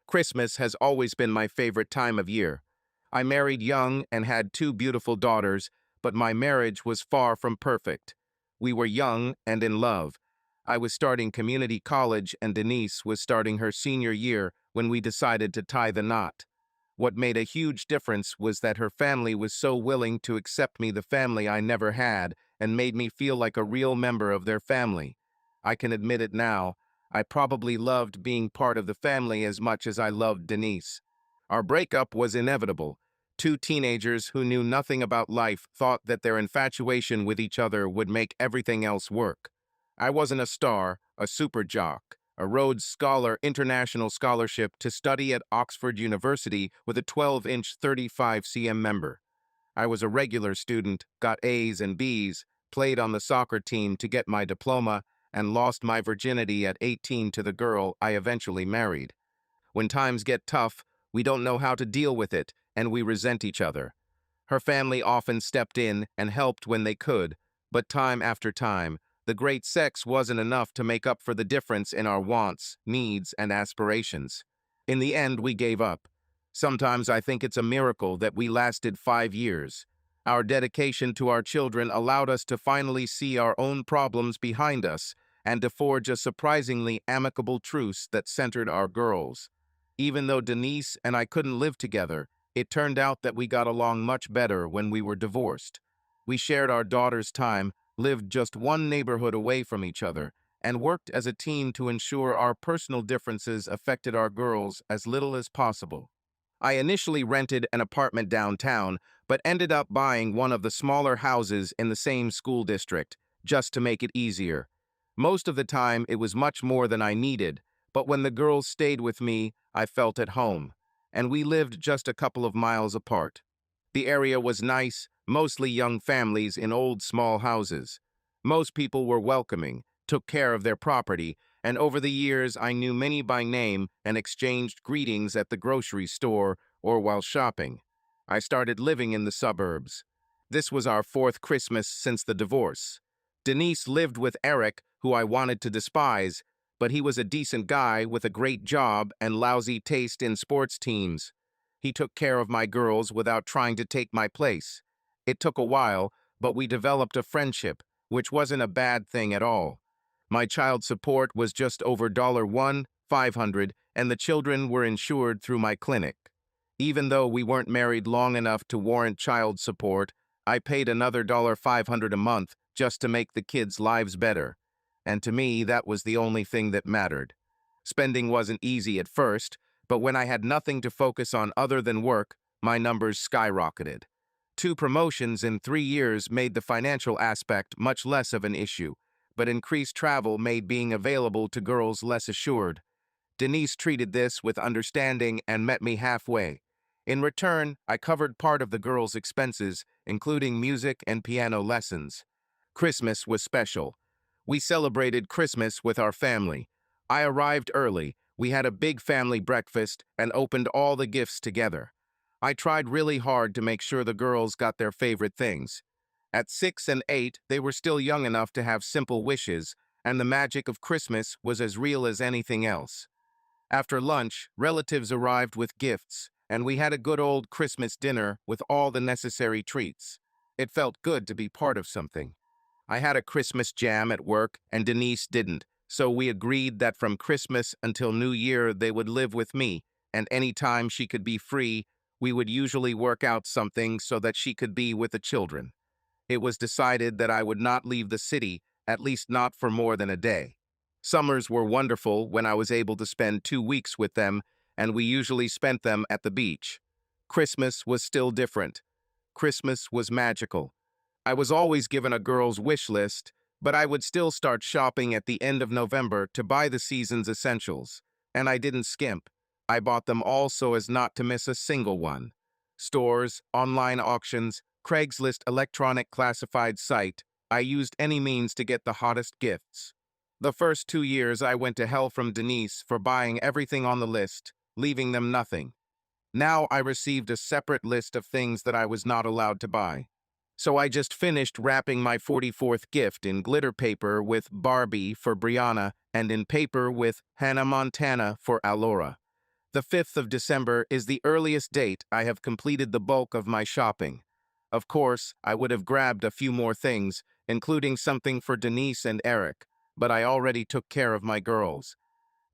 Christmas has always been my favorite time of year. I married young and had two beautiful daughters, but my marriage was far from perfect. We were young and in love. I was starting community college and Denise was starting her senior year when we decided to tie the knot. What made a huge difference was that her family was so willing to accept me, the family I never had, and made me feel like a real member of their family. I can admit it now. I probably loved being part of the family as much as I loved Denise. Our breakup was inevitable. Two teenagers who knew nothing about life thought that their infatuation with each other would make everything else work. I wasn't a star, a super jock, a Rhodes Scholar International Scholarship to study at Oxford University with a 12-inch 35 cm member. I was a regular student, got A's and B's, played on the soccer team to get my diploma, and lost my virginity at 18 to the girl I eventually married. When times get tough, we don't know how to deal with it, and we resent each other. Her family often stepped in and helped when they could, but time after time, the great sex wasn't enough to make up for the difference in our wants, needs, and aspirations. In the end, we gave up. Sometimes I think it's a miracle that we lasted 5 years. Our dedication to our children allowed us to finally see our own problems behind us and to forge a surprisingly amicable truce that centered our girls. Even though Denise and I couldn't live together, it turned out that we got along much better when we were divorced. We shared our daughter's time, lived just one neighborhood away from each other, and worked as a team to ensure our personal differences affected our girls as little as possible. I initially rented an apartment downtown, but ended up buying one of the smaller houses in the same school district, just to make it easier. Most of the time, it was much more than I needed, but when the girls stayed with me, I felt at home, and we lived just a couple of miles apart. The area was nice, mostly young families in old small houses. Most people were welcoming, took care of their property, and over the years I knew many by name and exchanged greetings at the grocery store or while shopping. I started living in the suburbs. This was our fourth Christmas since the divorce. Denise lived with Eric, who I wanted to despise, but he was a decent guy with a great job and lousy taste in sports teams. He took care of my girls without trying to take my place. It took a while, but we developed a friendship, which wasn't a bad thing at all. My child support was just over $1,500, and the children were insured through my clinic. Even though we weren't married long enough to warrant child support, I paid another $500 a month just to make the kids' lives better. And to me, that was the only thing that mattered. Spending wasn't easy at first, but when I had nothing to focus on other than work, my numbers skyrocketed. 2 promotions in 3 years made the financial aspect much less of an issue, but increased travel made being available to girls less assured. Denise treated this with understanding and met me halfway. In return, I covered part of the girls' expenses, including music and piano lessons. Christmas was special. We celebrated Christmas with our family. I arrived early, we had a big family breakfast, and opened all the gifts together. I tried really hard to make sure the girls got their favorite things. At 6 and 8, they were still young enough to have simple wishes, and the magic of Christmas was as real as anything else. After lunch, relatives arrived with gifts, and we had a good old Christmas dinner with all the necessary treats. It felt good to be part of something. I had a Christmas jam at work, and Denise didn't, so we agreed that from Christmas until New Year they would live with me, and any time she could be free, we would usually work out something so that she could be with the children. It was decided that I would not leave the city, at least not for more than a day. Summers were wonderful when I was able to spend 2 weeks with them, and we usually spent them at the beach. Christmas was still different. Christmas was magical. I was always given a girl's wish list, but I would still start shopping at the end of November to buy the season's essentials. And I didn't skimp. I bought them all so as not to miss a single one. Stores, online auctions, Craigslist electronic classified site, I used any means to get the hottest gifts. The first 2 years I went to hell from Denise for buying everything on the list, leaving them nothing. Now I received a separate list of things that I was not allowed to buy. So I just finished wrapping my 44th gift in glitter paper with Barbie for Brianna and in paper with Hannah Montana for Alora. The 5th of December is the earliest date I have completed the bulk of my shopping. Of course, I would have grabbed a few more things, including something for Denise and Eric, but I already took care of my girls.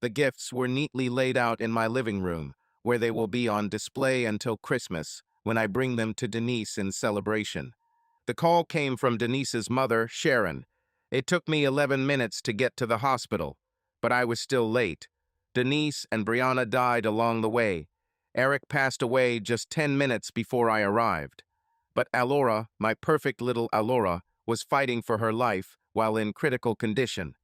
The gifts were neatly laid out in my living room, where they will be on display until Christmas, when I bring them to Denise in celebration. The call came from Denise's mother, Sharon. It took me 11 minutes to get to the hospital, but I was still late. Denise and Brianna died along the way. Eric passed away just 10 minutes before I arrived. But Alora, my perfect little Alora, was fighting for her life while in critical condition.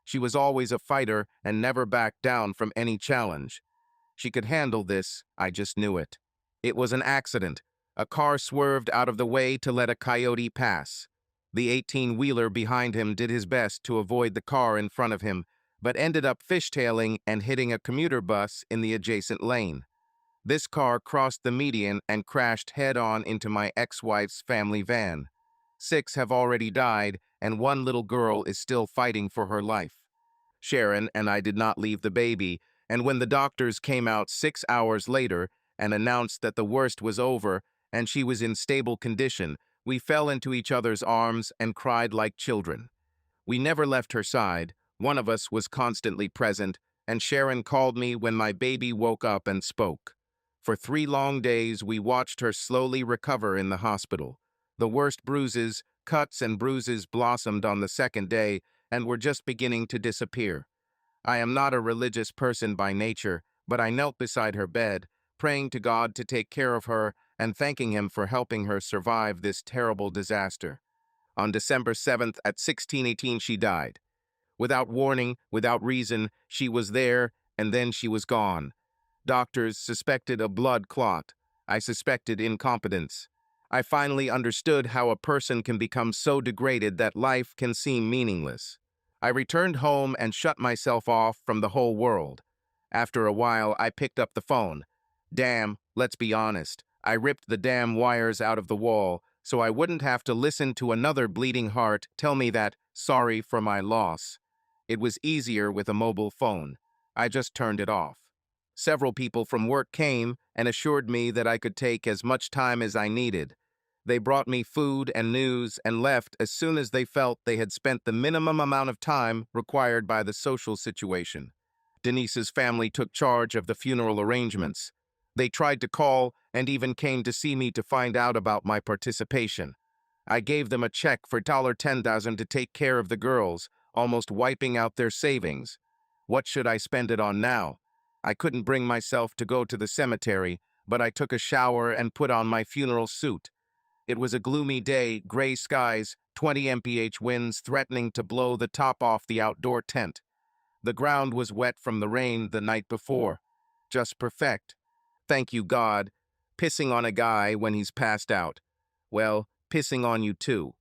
She was always a fighter and never backed down from any challenge. She could handle this, I just knew it. It was an accident. A car swerved out of the way to let a coyote pass. The 18-wheeler behind him did his best to avoid the car in front of him, but ended up fishtailing and hitting a commuter bus in the adjacent lane. This car crossed the median and crashed head-on into my ex-wife's family van. 6 have already died, and 1 little girl is still fighting for her life. Sharon and I did not leave the baby, and when the doctors came out 6 hours later and announced that the worst was over and she was in stable condition, we fell into each other's arms and cried like children. We never left her side. One of us was constantly present, and Sharon called me when my baby woke up and spoke. For 3 long days, we watched her slowly recover in the hospital. The worst bruises, cuts, and bruises blossomed on the 2nd day and were just beginning to disappear. I am not a religious person by nature, but I knelt beside her bed, praying to God to take care of her and thanking Him for helping her survive this terrible disaster. On December 7th at 16:18 she died. Without warning, without reason, she was there and then she was gone. Doctors suspected a blood clot. I suspected incompetence. I finally understood how a person can become so degraded that life can seem meaningless. I returned home and shut myself off from the whole world. After a while, I picked up the phone. Damn, let's be honest. I ripped the damn wires out of the wall so I wouldn't have to listen to another bleeding heart tell me that, sorry for my loss. It was easier with a mobile phone. I just turned it off. Several people from work came and assured me that I could take as much time as I needed. They brought me food and news and left as soon as they felt they had spent the minimum amount of time required by the social situation. Denise's family took charge of the funeral arrangements. They tried to call and even came to see me to find out about my participation. I gave them a check for $10,000 to take care of the girls, almost wiping out their savings. What should I spend it on now? I couldn't bring myself to go to the cemetery, but I took a shower and put on my funeral suit. It was a gloomy day, gray skies, 20 mph winds threatening to blow the top off the outdoor tent. The ground was wet from the rain the night before. Just perfect. Thank you, God. Pissing on a guy when he's passed out. Well, pissing on you too.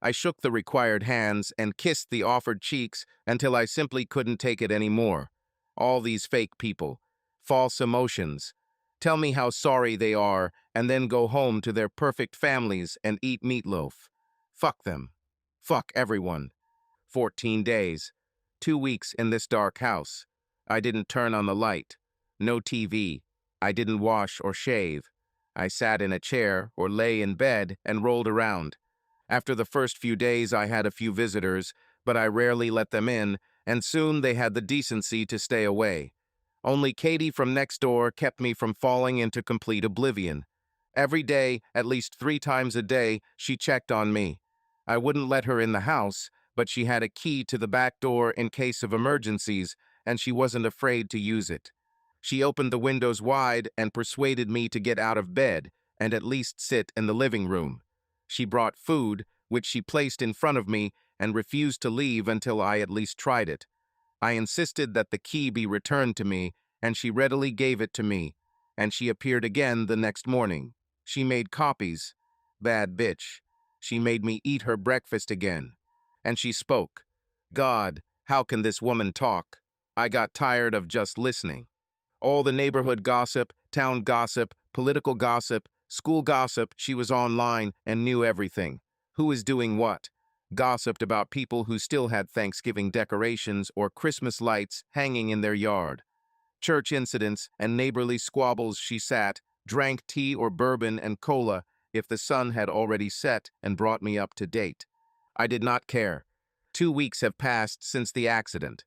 I shook the required hands and kissed the offered cheeks until I simply couldn't take it anymore. All these fake people. False emotions. Tell me how sorry they are and then go home to their perfect families and eat meatloaf. Fuck them. Fuck everyone. 14 days. 2 weeks in this dark house. I didn't turn on the light. No TV. I didn't wash or shave. I sat in a chair or lay in bed and rolled around. After the first few days, I had a few visitors, but I rarely let them in, and soon they had the decency to stay away. Only Katie from next door kept me from falling into complete oblivion. Every day, at least 3 times a day, she checked on me. I wouldn't let her in the house, but she had a key to the back door in case of emergencies, and she wasn't afraid to use it. She opened the windows wide and persuaded me to get out of bed and at least sit in the living room. She brought food, which she placed in front of me, and refused to leave until I at least tried it. I insisted that the key be returned to me, and she readily gave it to me, and she appeared again the next morning. She made copies. Bad bitch. She made me eat her breakfast again. And she spoke. God, how can this woman talk? I got tired of just listening. All the neighborhood gossip, town gossip, political gossip, school gossip, she was online and knew everything. Who is doing what? Gossiped about people who still had Thanksgiving decorations or Christmas lights hanging in their yard. Church incidents and neighborly squabbles she sat, drank tea or bourbon and cola if the sun had already set and brought me up to date. I did not care. 2 weeks have passed since the accident.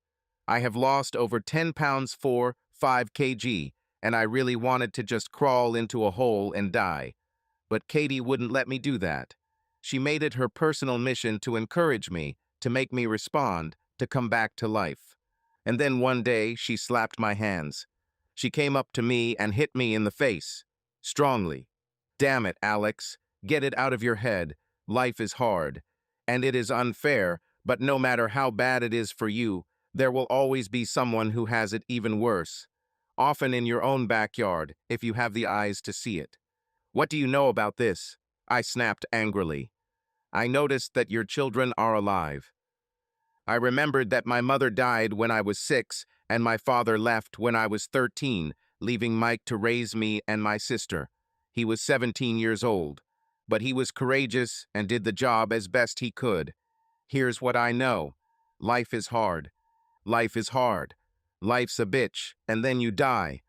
I have lost over 10 pounds 5 kg, and I really wanted to just crawl into a hole and die. But Katie wouldn't let me do that. She made it her personal mission to encourage me, to make me respond, to come back to life. And then one day, she slapped my hands. She came up to me and hit me in the face. Strongly. Damn it, Alex. Get it out of your head. Life is hard. And it is unfair, but no matter how bad it is for you, there will always be someone who has it even worse. Often in your own backyard, if you have the eyes to see it. What do you know about this? I snapped angrily. I noticed that your children are alive. I remembered that my mother died when I was 6 and my father left when I was 13, leaving Mike to raise me and my sister. He was 17 years old, but he was courageous and did the job as best he could. Here's what I know. Life is hard. Life is hard. Life's a bitch, and then you die.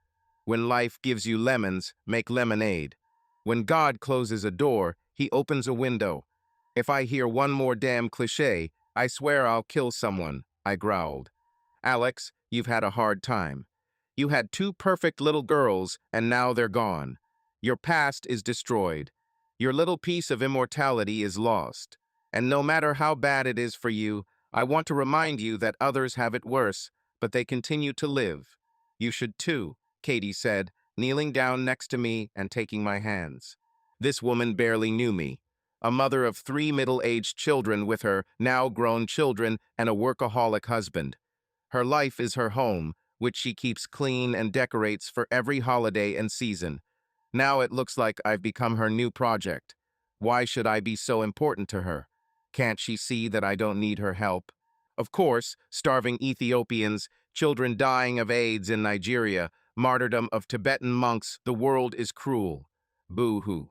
When life gives you lemons, make lemonade. When God closes a door, he opens a window. If I hear one more damn cliché, I swear I'll kill someone, I growled. Alex, you've had a hard time. You had 2 perfect little girls, and now they're gone. Your past is destroyed. Your little piece of immortality is lost. And no matter how bad it is for you, I want to remind you that others have it worse, but they continue to live. You should too, Katie said, kneeling down next to me and taking my hands. This woman barely knew me. A mother of 3 middle-aged children with her now grown children and a workaholic husband. Her life is her home, which she keeps clean and decorates for every holiday and season. Now it looks like I've become her new project. Why should I be so important to her? Can't she see that I don't need her help? Of course, starving Ethiopians, children dying of AIDS in Nigeria, martyrdom of Tibetan monks, the world is cruel. Boo-hoo.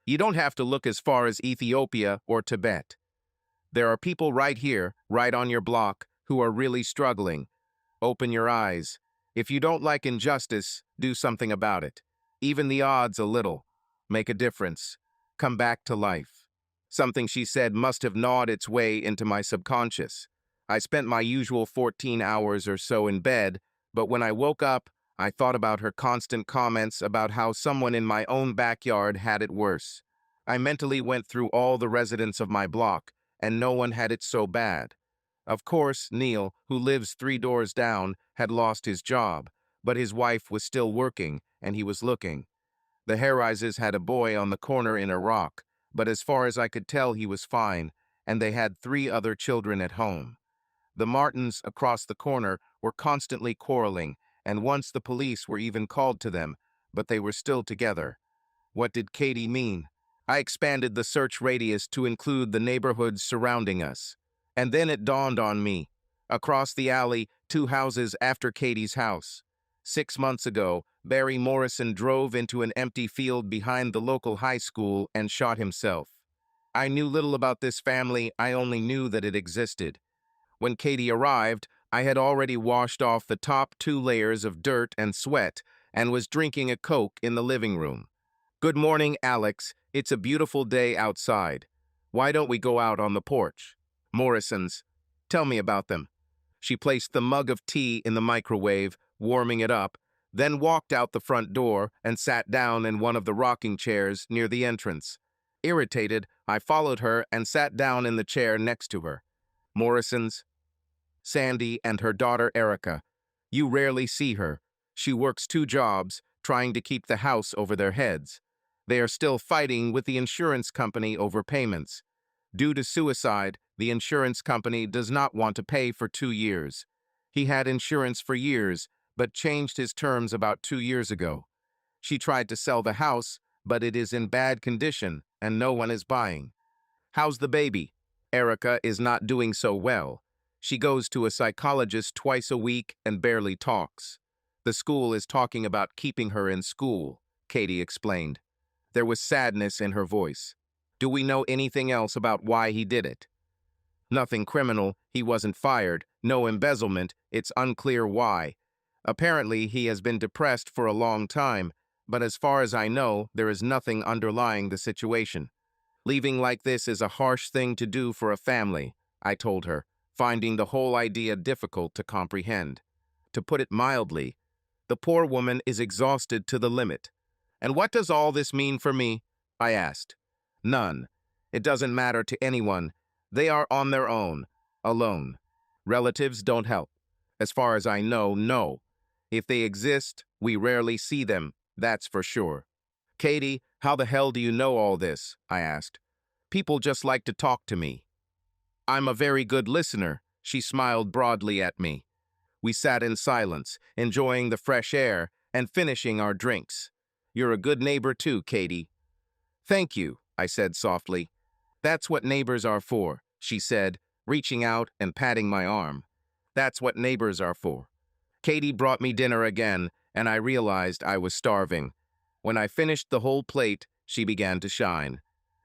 You don't have to look as far as Ethiopia or Tibet. There are people right here, right on your block, who are really struggling. Open your eyes. If you don't like injustice, do something about it. Even the odds a little. Make a difference. Come back to life. Something she said must have gnawed its way into my subconscious. I spent my usual 14 hours or so in bed, but when I woke up, I thought about her constant comments about how someone in my own backyard had it worse. I mentally went through all the residents of my block, and no one had it so bad. Of course, Neil, who lives 3 doors down, had lost his job, but his wife was still working, and he was looking. The Harrises had a boy on the corner in Iraq, but as far as I could tell, he was fine, and they had 3 other children at home. The Martins across the corner were constantly quarreling, and once the police were even called to them, but they were still together. What did Katie mean? I expanded the search radius to include the neighborhoods surrounding us. And then it dawned on me. Across the alley, 2 houses after Katie's house. 6 months ago, Barry Morrison drove into an empty field behind the local high school and shot himself. I knew little about this family, I only knew that it existed. When Katie arrived, I had already washed off the top 2 layers of dirt and sweat and was drinking a Coke in the living room. Good morning, Alex. It's a beautiful day outside. Why don't we go out on the porch? Morrison's. Tell me about them. She placed the mug of tea in the microwave, warming it up, then walked out the front door and sat down in one of the rocking chairs near the entrance. Irritated, I followed her and sat down in the chair next to her. Morrison's. Sandy and her daughter Erica. You rarely see her. She works 2 jobs, trying to keep the house over their heads. They are still fighting with the insurance company over payments. Due to suicide, the insurance company does not want to pay for 2 years. He had insurance for years, but changed his terms about 2 years ago. She tried to sell the house, but it is in bad condition and no one is buying. How's the baby? Erica is not doing so well. She goes to a psychologist twice a week and barely talks. The school is talking about keeping her in school, Katie explained. There was sadness in her voice. Do we know anything else about why he did it? Nothing criminal, he wasn't fired, no embezzlement, it's unclear why. Apparently, he has been depressed for a long time, but as far as I know, there is nothing underlying the situation. Leaving like this is a harsh thing to do for a family, I told her, finding the whole idea difficult to comprehend. To put it mildly, the poor woman is exhausted to the limit. And what does all this mean for me? I asked. None. It doesn't matter to anyone. They are on their own, alone. Relatives don't help. As far as I know, no. If they exist, we rarely see them, that's for sure. Katie, how the hell do you know all this? I asked. People just like to talk to me. I'm a very good listener, she smiled broadly at me. We sat in silence, enjoying the fresh air and finishing our drinks. You're a good neighbor too, Katie. Thank you, I said softly. That's what neighbors are for, she said, reaching out and patting my arm. That's what neighbors are for. Katie brought me dinner again, and I realized I was starving. When I finished the whole plate, she began to shine.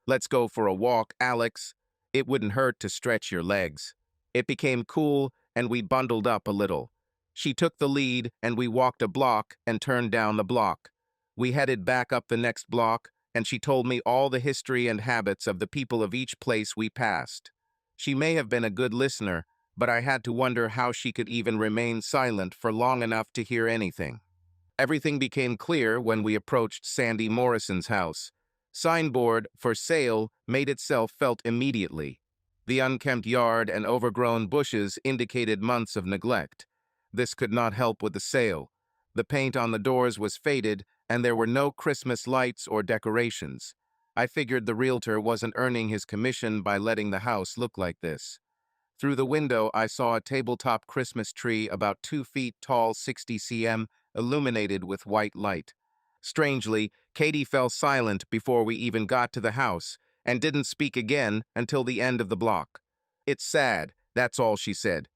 Let's go for a walk, Alex. It wouldn't hurt to stretch your legs. It became cool, and we bundled up a little. She took the lead, and we walked a block and turned down the block. We headed back up the next block, and she told me all the history and habits of the people of each place we passed. She may have been a good listener, but I had to wonder how she could even remain silent for long enough to hear anything. Everything became clear when we approached Sandy Morrison's house. Signboard, "For sale," made itself felt immediately. The unkempt yard and overgrown bushes indicated months of neglect. This could not help with the sale. The paint on the doors was faded, and there were no Christmas lights or decorations. I figured the realtor wasn't earning his commission by letting the house look like this. Through the window, I saw a tabletop Christmas tree about 2 feet tall, 60 cm, illuminated with white light. Strangely, Katie fell silent before we even got to the house, and didn't speak again until the end of the block. It's sad, that's all she said.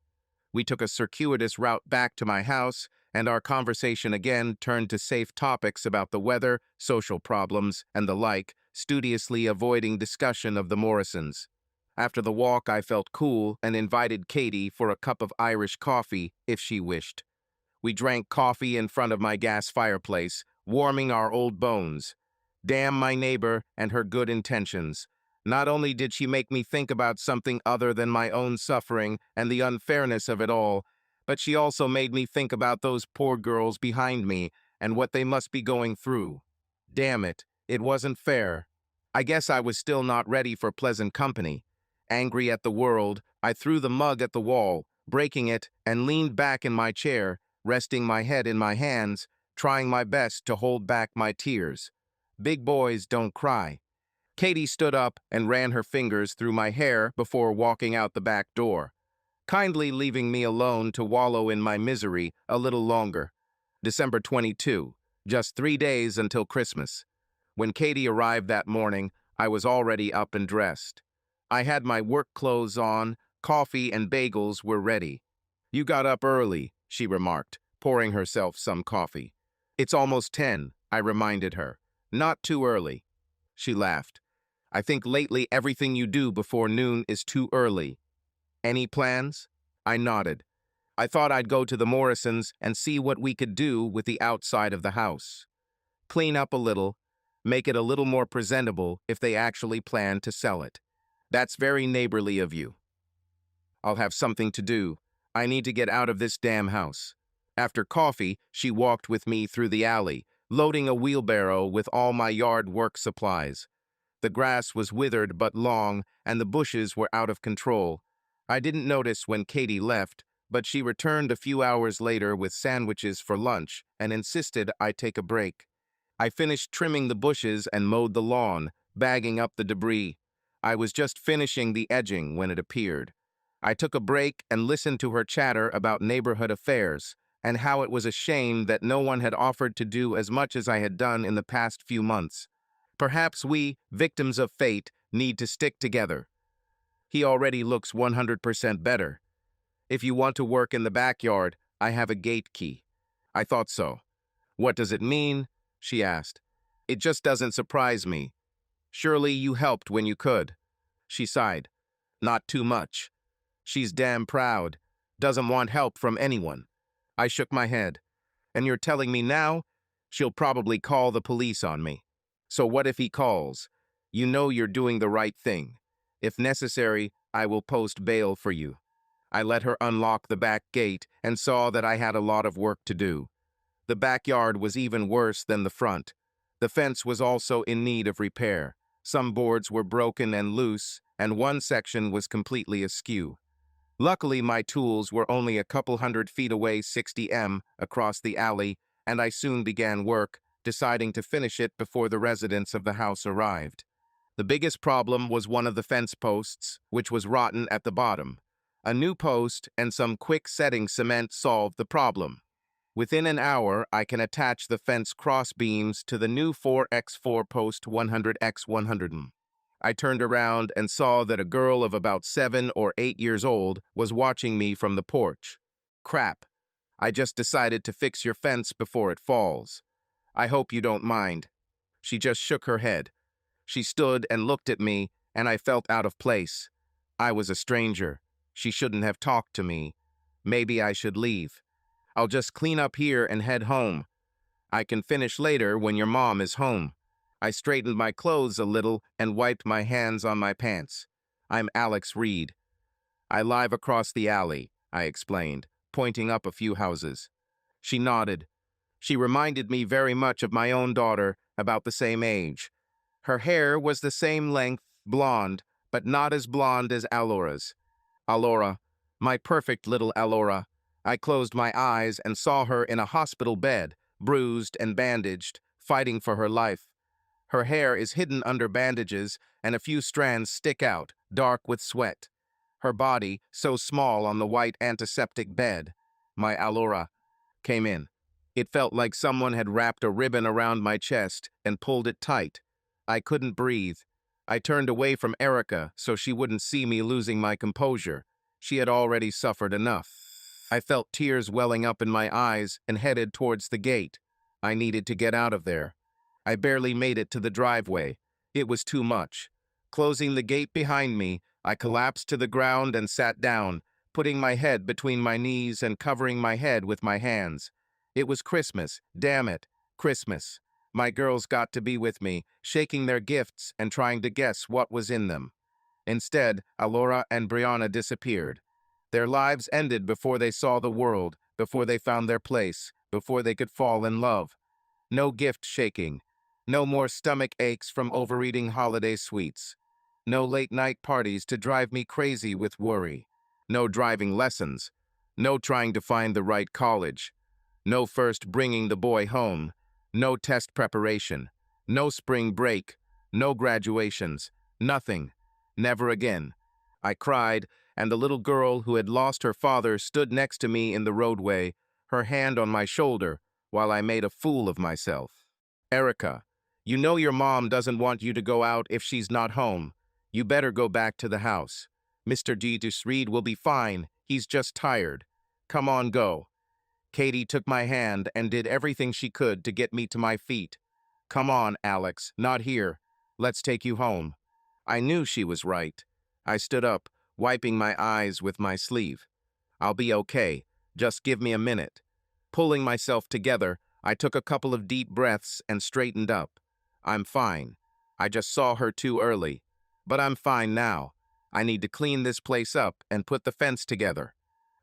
We took a circuitous route back to my house, and our conversation again turned to safe topics about the weather, social problems, and the like, studiously avoiding discussion of the Morrisons. After the walk, I felt cool and invited Katie for a cup of Irish coffee if she wished. We drank coffee in front of my gas fireplace, warming our old bones. Damn my neighbor and her good intentions. Not only did she make me think about something other than my own suffering and the unfairness of it all, but she also made me think about those poor girls behind me and what they must be going through. Damn it, it wasn't fair. I guess I was still not ready for pleasant company. Angry at the world, I threw the mug at the wall, breaking it, and leaned back in my chair, resting my head in my hands, trying my best to hold back my tears. Big boys don't cry. Katie stood up and ran her fingers through my hair before walking out the back door, kindly leaving me alone to wallow in my misery a little longer. December 22, just 3 days until Christmas. When Katie arrived that morning, I was already up and dressed. I had my work clothes on, coffee and bagels were ready. You got up early, she remarked, pouring herself some coffee. It's almost 10, I reminded her. Not too early. She laughed. I think lately everything you do before noon is too early. Any plans? I nodded. I thought I'd go to the Morrisons and see what we could do with the outside of the house. Clean up a little, make it a little more presentable if they actually plan to sell it. That's very neighborly of you. I'll have something to do. I need to get out of this damn house. After coffee, she walked with me through the alley, loading a wheelbarrow with all my yard work supplies. The grass was withered but long, and the bushes were out of control. I didn't notice when Katie left, but she returned a few hours later with sandwiches for lunch and insisted I take a break. I finished trimming the bushes and mowed the lawn, bagging up the debris. I was just finishing the edging when it appeared. I took a break and listened to her chatter about neighborhood affairs and how it was a shame that no one had offered to do as much as I had done in the past few months. Perhaps we, victims of fate, need to stick together. He already looks 100% better. If you want to work in the backyard, I have a gate key. I thought so. What does it mean? She asked. It just doesn't surprise me. Surely you helped when you could. She sighed. Not too much. She's damn proud. Doesn't want help from anyone. I shook my head. And you're telling me now? She'll probably call the police on me. So what if he calls? You know you're doing the right thing. If necessary, I will post bail for you. I let her unlock the back gate and saw that I had a lot of work to do. The backyard was even worse than the front. The fence was also in need of repair. Some boards were broken and loose, and one section was completely askew. Luckily, my tools were only a couple 100 feet away 60 m across the alley, and I soon began work, deciding to finish it before the residents of the house arrived. The biggest problem was one of the fence posts, which was rotten at the bottom. A new post and some quick-setting cement solved the problem. Within an hour, I can attach the fence cross beams to the new 4x4 post 100x100. I turned around and saw that a girl of about 7 or 8 years old was watching me from the porch. Crap. I just decided to fix your fence before it falls. I hope you don't mind. She just shook her head. She stood and looked at me, and I felt out of place. I was a stranger. She shouldn't have talked to me. Maybe I should leave. I'll just clean up here and head home. I can finish later when your mom is home. I straightened my clothes a little and wiped my hands on my pants. I'm Alex Reed. I live across the alley, I explained, pointing up a few houses. She nodded. She reminded me very much of my own daughter, about the same age. Her hair was the same length, blonde, but not as blonde as Alora's. Alora, my perfect little Alora. I closed my eyes and saw her in a hospital bed, bruised and bandaged, fighting for her life. Her hair is hidden under bandages, and a few strands stick out, dark with sweat. Her body, so small on the white antiseptic bed, my Alora, came in. It felt like someone had wrapped a ribbon around my chest and pulled it tight. I couldn't breathe. I turned away from Erica so she wouldn't see me losing my composure. She had already suffered enough. I felt tears welling up in my eyes and headed towards the gate. I needed to get out of there. I barely made it to the driveway. It was too much. Closing the gate behind me, I collapsed to the ground and sat down, putting my head between my knees and covering my head with my hands. It was Christmas, damn it, Christmas. My girls got to be with me, shaking their gifts and trying to guess what was in them. Instead, Alora and Brianna disappeared. Their lives ended before they saw the world, before they found their place, before they could fall in love. No gift shaking. No more stomach aches from overeating holiday sweets. No late-night parties to drive me crazy with worry. No driving lessons. No trying to find the right college. No first bringing the boy home. No test preparation. No spring break. No graduations. Nothing. Never again. I cried, and the little girl who had lost her father stood next to me in the roadway, her hand on my shoulder, while I made a fool of myself. Erica, you know your mom doesn't want you to go out if she's not home. You better go back to the house. Mr. Reed will be fine. He's just tired. Come on, go. Katie took my hand and did everything she could to get me to my feet. Come on, Alex, not here. Let's take you home. I knew she was right. I stood up, wiping my eyes with my sleeve. I'll be okay. Just give me a minute. Pulling myself together, I took a couple of deep breaths and straightened up. I'm fine. I just saw her too early. But I'm fine now. I need to clean this place up and put the fence together.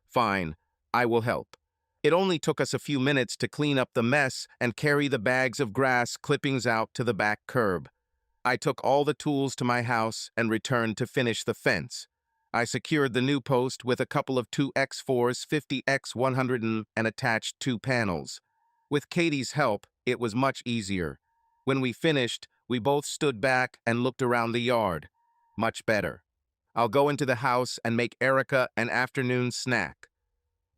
Fine. I will help. It only took us a few minutes to clean up the mess and carry the bags of grass clippings out to the back curb. I took all the tools to my house and returned to finish the fence. I secured the new post with a couple of 2x4s 50x100 and attached 2 panels. With Katie's help, it was much easier. When we finished, we both stood back and looked around the yard. Much better. I'll go into the house and make Erica an afternoon snack.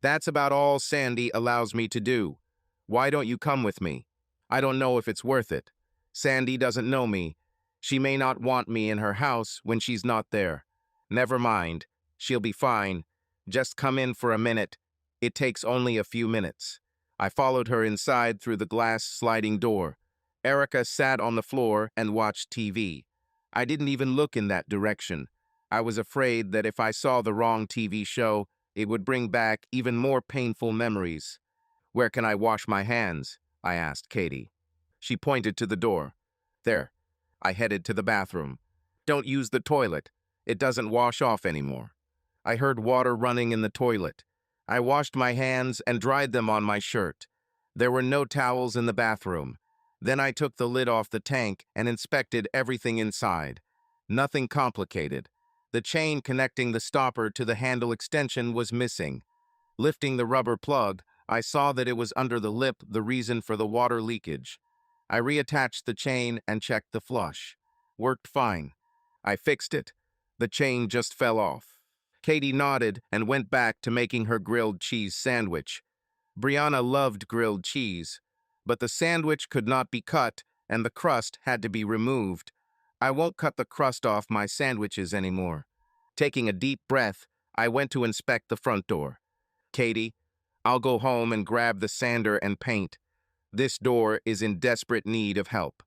That's about all Sandy allows me to do. Why don't you come with me? I don't know if it's worth it. Sandy doesn't know me. She may not want me in her house when she's not there. Never mind. She'll be fine. Just come in for a minute. It takes only a few minutes. I followed her inside through the glass sliding door. Erica sat on the floor and watched TV. I didn't even look in that direction. I was afraid that if I saw the wrong TV show, it would bring back even more painful memories. "Where can I wash my hands?" I asked Katie. She pointed to the door. "There." I headed to the bathroom. "Don't use the toilet. It doesn't wash off anymore." I heard water running in the toilet. I washed my hands and dried them on my shirt. There were no towels in the bathroom. Then I took the lid off the tank and inspected everything inside. Nothing complicated. The chain connecting the stopper to the handle extension was missing. Lifting the rubber plug, I saw that it was under the lip, the reason for the water leakage. I reattached the chain and checked the flush. Worked fine. I fixed it. The chain just fell off. Katie nodded and went back to making her grilled cheese sandwich. Brianna loved grilled cheese, but the sandwich could not be cut and the crust had to be removed. I won't cut the crust off my sandwiches anymore. Taking a deep breath, I went to inspect the front door. "Katie, I'll go home and grab the sander and paint. This door is in desperate need of help.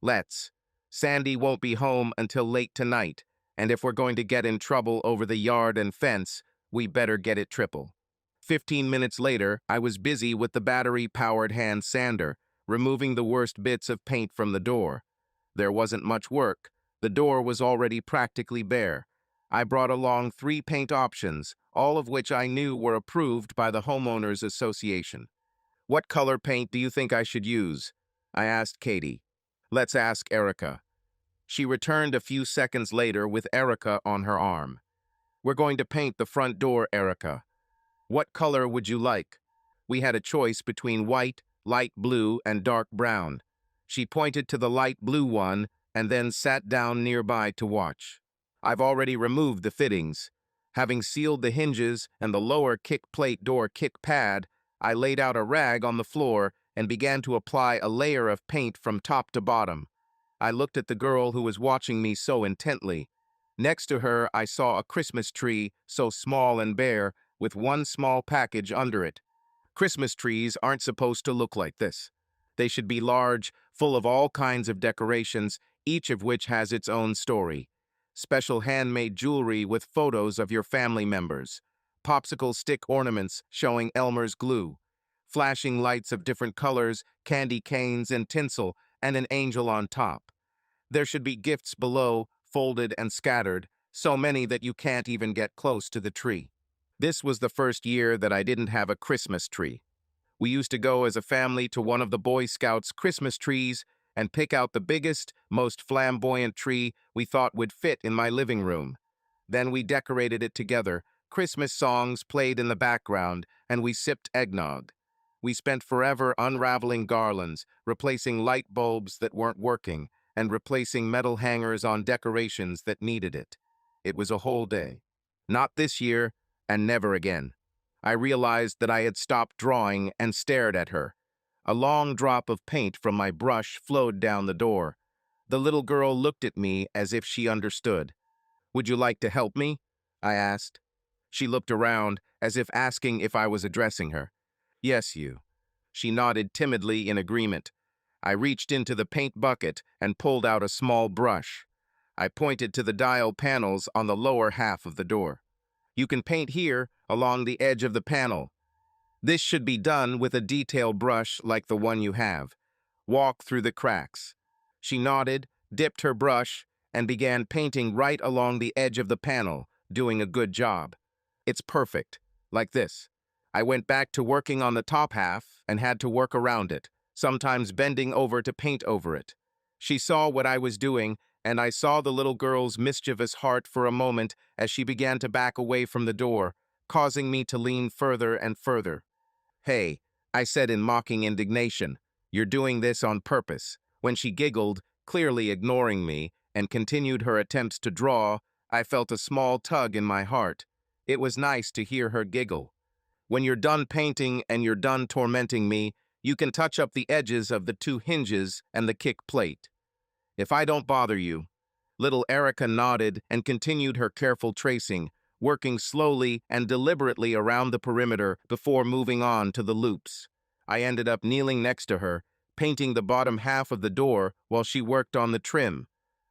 Let's. Sandy won't be home until late tonight, and if we're going to get in trouble over the yard and fence, we better get it triple." 15 minutes later, I was busy with the battery-powered hand sander, removing the worst bits of paint from the door. There wasn't much work. The door was already practically bare. I brought along 3 paint options, all of which I knew were approved by the Homeowners Association. "What color paint do you think I should use?" I asked Katie. "Let's ask Erica." She returned a few seconds later with Erica on her arm. "We're going to paint the front door, Erica. What color would you like?" We had a choice between white, light blue, and dark brown. She pointed to the light blue one and then sat down nearby to watch. "I've already removed the fittings. Having sealed the hinges and the lower kick plate door kick pad, I laid out a rag on the floor and began to apply a layer of paint from top to bottom. I looked at the girl who was watching me so intently. Next to her, I saw a Christmas tree, so small and bare, with one small package under it. Christmas trees aren't supposed to look like this. They should be large, full of all kinds of decorations, each of which has its own story. Special handmade jewelry with photos of your family members. Popsicle stick ornaments showing Elmer's glue. Flashing lights of different colors, candy canes and tinsel, and an angel on top. There should be gifts below, folded and scattered, so many that you can't even get close to the tree. This was the first year that I didn't have a Christmas tree. We used to go as a family to one of the Boy Scouts' Christmas trees and pick out the biggest, most flamboyant tree we thought would fit in my living room. Then we decorated it together, Christmas songs played in the background, and we sipped eggnog. We spent forever unraveling garlands, replacing light bulbs that weren't working, and replacing metal hangers on decorations that needed it. It was a whole day. Not this year, and never again. I realized that I had stopped drawing and stared at her. A long drop of paint from my brush flowed down the door. The little girl looked at me as if she understood. "Would you like to help me?" I asked. She looked around, as if asking if I was addressing her. "Yes, you." She nodded timidly in agreement. I reached into the paint bucket and pulled out a small brush. I pointed to the dial panels on the lower half of the door. "You can paint here, along the edge of the panel. This should be done with a detail brush like the one you have. Walk through the cracks." She nodded, dipped her brush, and began painting right along the edge of the panel, doing a good job. "It's perfect, like this." I went back to working on the top half and had to work around it, sometimes bending over to paint over it. She saw what I was doing, and I saw the little girl's mischievous heart for a moment as she began to back away from the door, causing me to lean further and further. "Hey," I said in mocking indignation, "you're doing this on purpose." When she giggled, clearly ignoring me, and continued her attempts to draw, I felt a small tug in my heart. It was nice to hear her giggle. "When you're done painting and you're done tormenting me, you can touch up the edges of the 2 hinges and the kick plate. If I don't bother you." Little Erica nodded and continued her careful tracing, working slowly and deliberately around the perimeter before moving on to the loops. I ended up kneeling next to her, painting the bottom half of the door while she worked on the trim.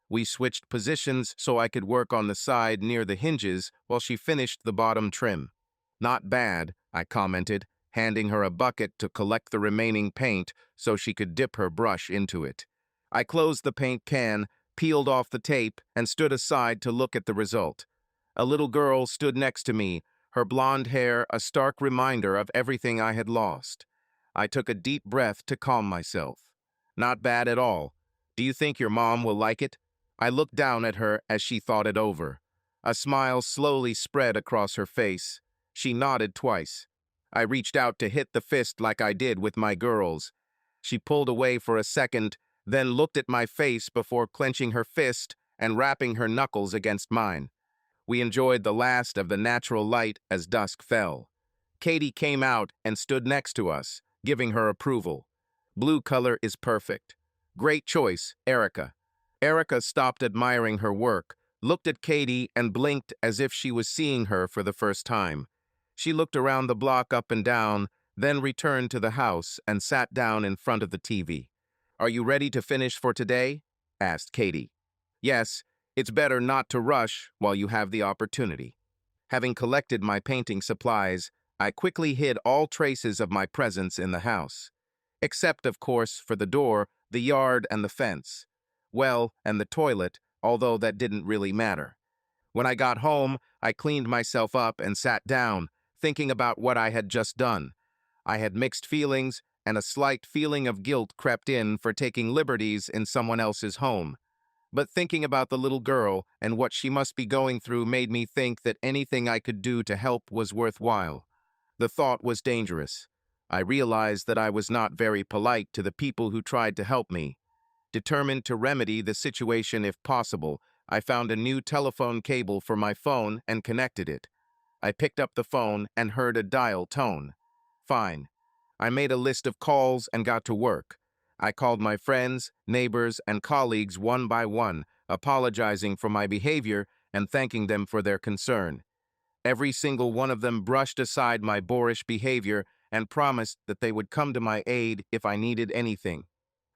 We switched positions so I could work on the side near the hinges while she finished the bottom trim. "Not bad," I commented, handing her a bucket to collect the remaining paint so she could dip her brush into it. I closed the paint can, peeled off the tape, and stood aside to look at the result. A little girl stood next to me, her blonde hair a stark reminder of everything I had lost. I took a deep breath to calm myself. Not bad at all. Do you think your mom will like it? I looked down at her as she thought it over. A smile slowly spread across her face. She nodded twice. I reached out to hit the fist like I did with my girls. She pulled away for a second, then looked at my face before clenching her fist and rapping her knuckles against mine. We enjoyed the last of the natural light as dusk fell. Katie came out and stood next to us, giving her approval. Blue color is perfect. Great choice, Erica. Erica stopped admiring her work, looked at Katie, and blinked as if she was seeing her for the first time. She looked around the block up and down, then returned to the house and sat down in front of the TV. "Are you ready to finish for today?" asked Katie. "Yes, it's better not to rush while you have the opportunity." Having collected my painting supplies, I quickly hid all traces of my presence in the house. Except, of course, for the door, the yard, and the fence. Well, and the toilet, although that didn't really matter. When I got home, I cleaned myself up and sat down, thinking about what I had just done. I had mixed feelings, and a slight feeling of guilt crept in for taking liberties in someone else's home. But thinking about the little girl and what she must be going through made me think that anything I could do to help was worthwhile. The thought was dangerous. I realized that I was not very polite to the people who tried to help me. Determined to remedy the situation if possible, I found a new telephone cable for my phone and connected it. I picked up the phone and heard a dial tone. Fine. I made a list of calls and got to work. I called my friends, neighbors, and colleagues one by one, apologizing for my behavior and thanking them for their concern. Every single one of them brushed aside my boorish behavior and promised that they would come to my aid if I needed anything.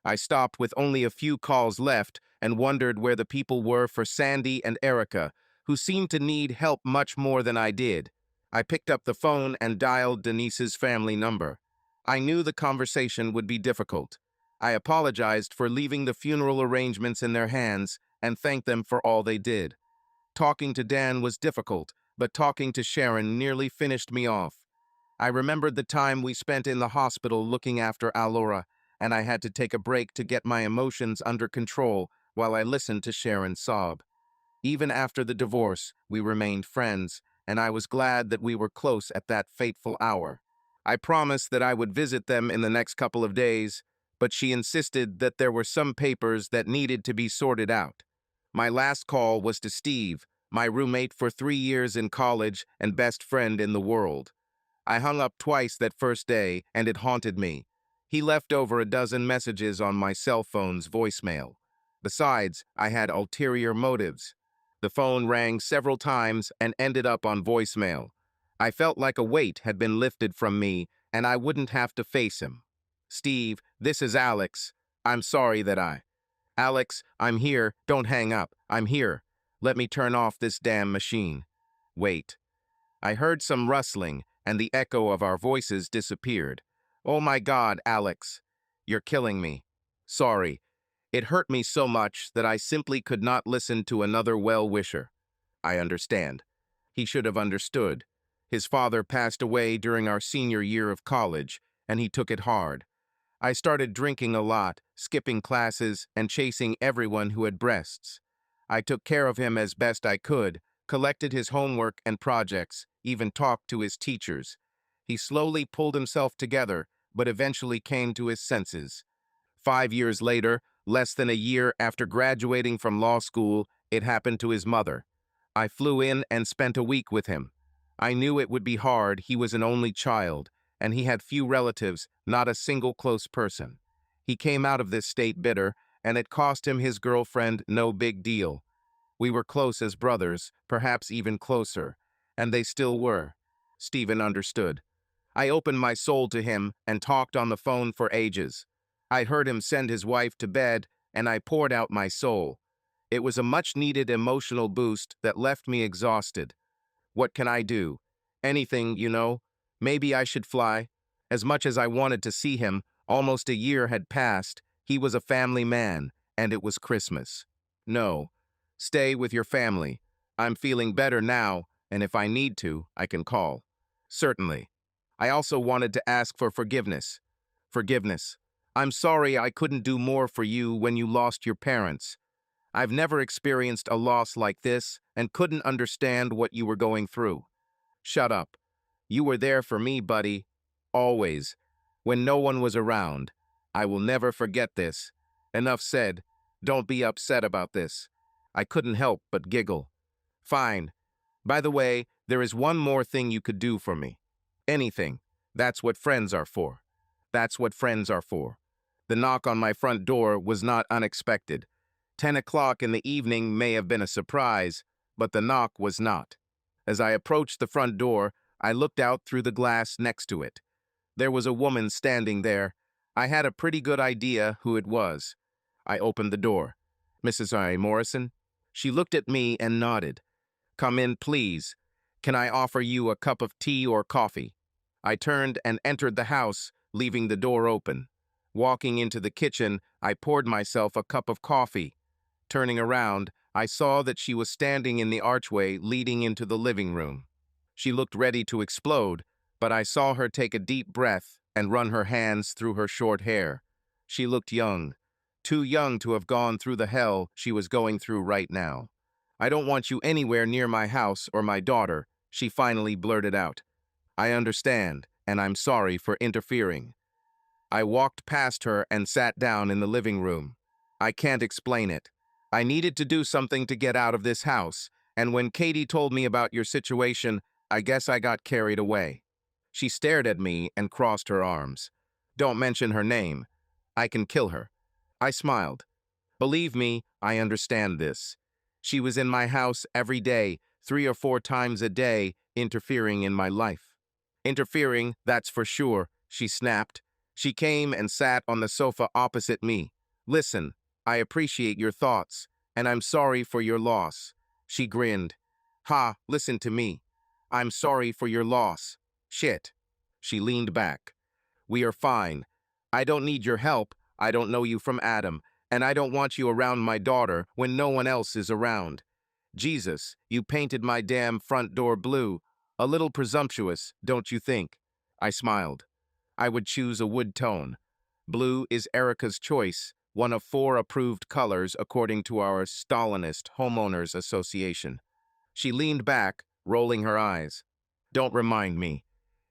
I stopped with only a few calls left and wondered where the people were for Sandy and Erica, who seemed to need help much more than I did. I picked up the phone and dialed Denise's family number. I knew the conversation would be difficult. I apologized for leaving the funeral arrangements in their hands and thanked them for all they did. Talking to Dan was difficult, but talking to Sharon nearly finished me off. I remembered the time we spent in the hospital looking after Alora, and I had to take a break to get my emotions under control while I listened to Sharon sob. Even after the divorce, we remained friends, and I was glad that we were close at that fateful hour. I promised that I would visit them in the next couple of days, but she insisted that there were some papers that needed to be sorted out. My last call was to Steve, my roommate for 3 years in college and best friend in the world. I hung up twice that first day, and it haunted me. He left over a dozen messages on my cell phone's voicemail. Besides, I had ulterior motives. The phone rang several times and ended up on voicemail. I felt like a weight had been lifted from me, and I wouldn't have to face him. "Steve, this is Alex. I'm sorry that I..." "Alex, I'm here. Don't hang up. I'm here. Let me turn off this damn machine." Wait. I heard some rustling, and the echo of our voices disappeared. "Oh my God, Alex. You're killing me. Sorry. It hurt me so much that I simply could not listen to another well-wisher." "I understand." He should have understood. His father passed away during our senior year of college, and he took it hard. I started drinking a lot, skipping classes, and chasing everyone who had breasts. I took care of him as best I could, collected his homework and projects, even talked to his teachers. He slowly pulled himself together, but eventually came to his senses. 5 years later, less than a year after graduating from law school, it happened to his mother. I flew in and spent a week with him. I knew it would be hard. He was an only child, and he had few relatives, not a single close person. He came out of this state bitter, and it cost him his girlfriend no big deal. We were close as brothers, perhaps even closer, and they still were. Stephen understood. I opened my soul to him and talked on the phone for ages. I heard him send his wife to bed, and I poured out my soul. It was a much-needed emotional boost that left me exhausted. What can I do? Anything, you know. Maybe I should fly. As much as I wanted to see him, almost a year had passed. He was a family man, and it was Christmas. No, stay with your family. I'm feeling better now, and if I need to, I can call. Certainly. I also wanted to ask for forgiveness. Forgiveness. I'm sorry I couldn't do more for you when you lost your parents. I've never experienced a loss like this and couldn't understand what you were going through. Shut up. You were there for me, buddy. Always. When no one was around. I will never forget this. Enough said. Don't be upset about this. I couldn't help but giggle. Fine. By the way, there is one more thing you could do for me. Anything. That's what friends are for. That's what friends are for. The knock on my front door was not unexpected. 10 o'clock in the evening may have been a surprise, but the knock was not. As I approached the front door, I looked out through the glass next to it. There was a woman standing there. I had a pretty good idea who it was. I opened the door. Mrs. I. Morrison? She looked at me and nodded. Come in, please. Can I offer you a cup of tea or coffee? I turned and entered the house, leaving the door open. Walking into the kitchen, I poured myself a cup of coffee. Turning around, I saw that she was standing in the archway leading into the living room. She looked ready to explode, but I saw her take a deep breath and run her hands through her short hair. She looked young, too young to have gone through the hell she was going through right now. I don't want you anywhere near my house or my daughter, she finally blurted out. I understand, and I'm sorry for interfering. I walked past her and sat down in the living room. I can't explain it. I needed to do something to get out of this house, and when Katie told me about your situation, I guess I got carried away. She stared at me and crossed her arms. Don't mention her name. I can kill her. I smiled. Believe me, I understand this. She was in my house every day, 3 or 4 times a day, interfering in my life. Interfering, that's for sure, she snapped. She came and sat on the sofa opposite me. Listen, I appreciate your thoughts, and I'm sorry for your loss. She grinned. Ha, listen to me. I'm sorry for your loss. Shit. She leaned back. We are fine. I don't need your help. I don't know you from Adam, and I don't want you around my daughter when no one else is around. Jesus, you painted my damn front door blue. A little presumptuous, don't you think? I smiled. I would choose a wood tone. Blue is Erica's choice, one of 4 approved colors according to our Stalinist Homeowners Association. She leaned back, rolling her eyes. Don't remind me.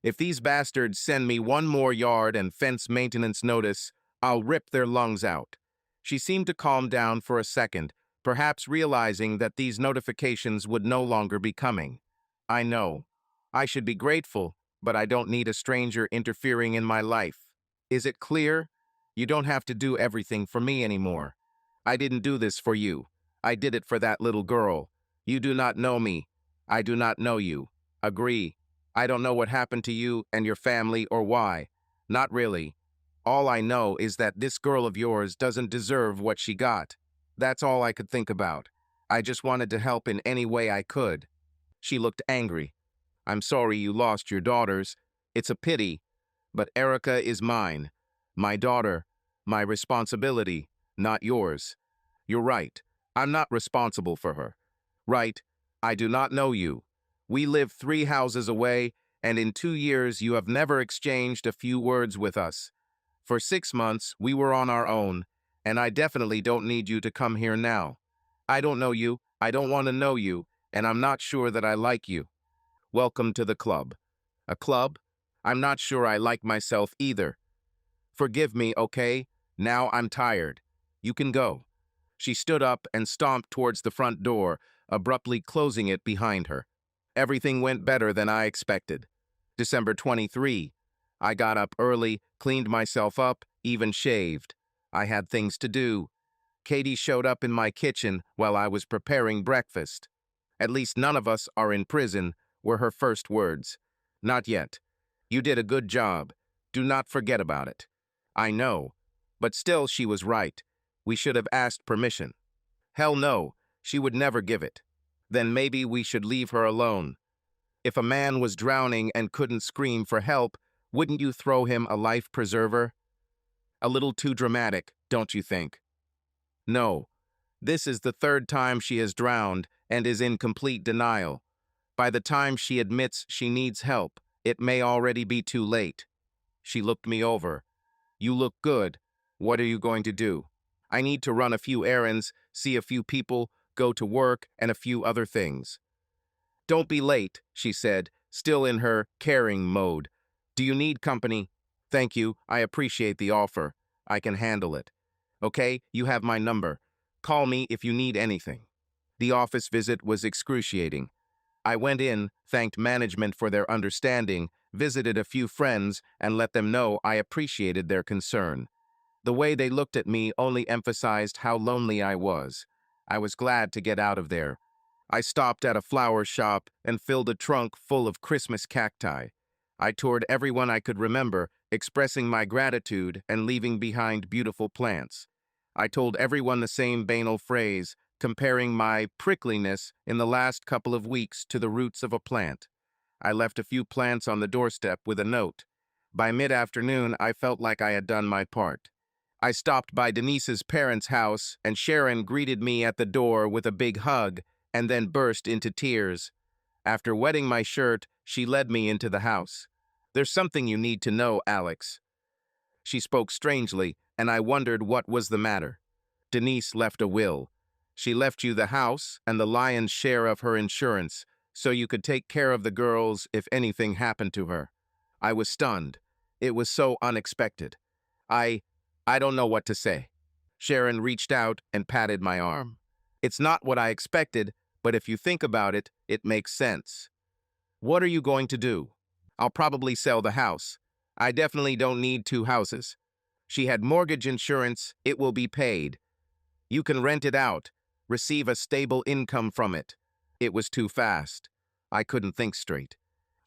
If these bastards send me one more yard and fence maintenance notice, I'll rip their lungs out. She seemed to calm down for a second, perhaps realizing that these notifications would no longer be coming. I know. I should be grateful, but I don't need a stranger interfering in my life. Is it clear? You don't have to do everything for me anymore. I didn't do this for you. I did it for that little girl. You do not know me. I do not know you. Agree. I don't know what happened to you and your family or why. Not really. All I know is that this girl of yours doesn't deserve what she got. That's all I could think about. I just wanted to help in any way I could. She looked angry. I'm sorry you lost your daughters. It's a pity. But Erica is mine. My daughter. My responsibility, not yours. You're right. I'm not responsible for her. Right. I do not know you. We live 3 houses away, and in 2 years you have never exchanged a few words with us. For 6 months, we were on our own, and I definitely don't need you to come here now. I don't know you, I don't want to know you, and I'm not sure that I like you. Welcome to the club. A club? I'm not sure I like myself either. Forgive me, okay? Now I'm tired. You can go. She stood up and stomped towards the front door, abruptly closing it behind her. Everything went better than I expected. December 23. I got up early, cleaned myself up, even shaved. I had things to do. Katie showed up in my kitchen while I was preparing breakfast. At least none of us are in prison, were her first words. Not yet. You did a good job. Do not forget about it. I know. But still she was right. We should have asked permission. Hell no, she would never give it. Then maybe we should leave her alone. If a man was drowning and couldn't scream for help, Wouldn't you throw him a life preserver? A little too dramatic, don't you think? No. This is the third time she has drowned and is in complete denial. By the time she admits she needs help, it may already be too late. She looked me over. You look good. What are you going to do? I need to run a few errands, see a few people, go to work, and a few other things. Don't be late, she said, still in her caring mode. Do you need company? Thank you, I appreciate the offer. I can handle it. Okay, you have my number. Call me if you need anything. The office visit was excruciating. I went in, thanked management for their understanding, visited a few friends, and let them know I appreciated their concern. The way they looked at me only emphasized how lonely I was. I was glad to get out of there. I stopped at a flower shop and filled a trunk full of Christmas cacti. I toured everyone I could remember, expressing my gratitude and leaving behind beautiful plants. I told everyone the same banal phrase, comparing my prickliness in the last couple of weeks to the roots of a plant. I left a few plants on the doorstep with a note. By mid-afternoon, I felt like I had done my part. I stopped by Denise's parents' house, and Sharon greeted me at the door with a big hug and then burst into tears. After wetting my shirt, she led me into the house. There's something you need to know, Alex. She spoke strangely, and I wondered what was the matter. Denise left a will. She left you the house and the lion's share of her insurance, so you could take care of the girls if anything happened to her. I was stunned. It was so unexpected. I don't know what to say. Sharon reached out and patted my arm. It's not what I expected, but if you think about it, it makes sense. What are you going to do? I'll probably sell the house. I definitely don't need two houses. She had mortgage insurance, it will be paid. You can rent it out, receive a stable income from it. It was too fast. I couldn't think straight.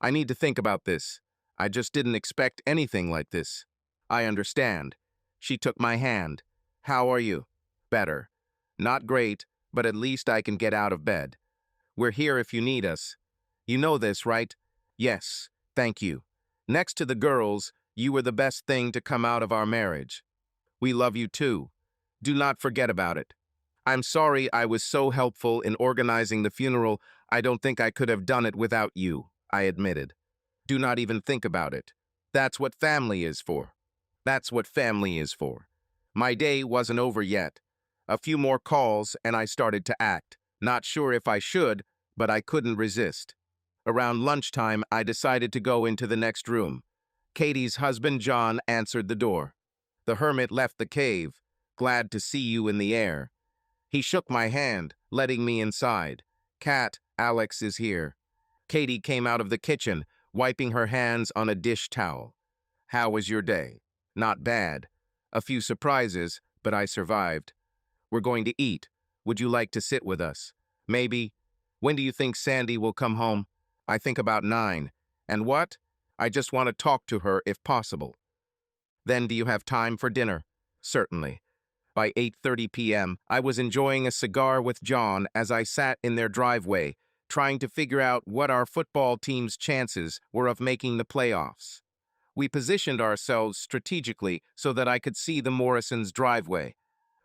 I need to think about this. I just didn't expect anything like this. I understand. She took my hand. How are you? Better. Not great, but at least I can get out of bed. We're here if you need us. You know this, right? Yes, thank you. Next to the girls, you were the best thing to come out of our marriage. We love you too. Do not forget about it. I'm sorry I was so helpful in organizing the funeral. I don't think I could have done it without you, I admitted. Do not even think about it. That's what family is for. That's what family is for. My day wasn't over yet. A few more calls and I started to act. Not sure if I should, but I couldn't resist. Around lunchtime, I decided to go into the next room. Katie's husband, John, answered the door. The hermit left the cave, glad to see you in the air. He shook my hand, letting me inside. Kat, Alex is here. Katie came out of the kitchen, wiping her hands on a dish towel. How was your day? Not bad. A few surprises, but I survived. We're going to eat. Would you like to sit with us? Maybe. When do you think Sandy will come home? I think about 9. And what? I just want to talk to her if possible. Then do you have time for dinner? Certainly. By 8:30 p.m., I was enjoying a cigar with John as I sat in their driveway, trying to figure out what our football team's chances were of making the playoffs. We positioned ourselves strategically so that I could see the Morrisons' driveway.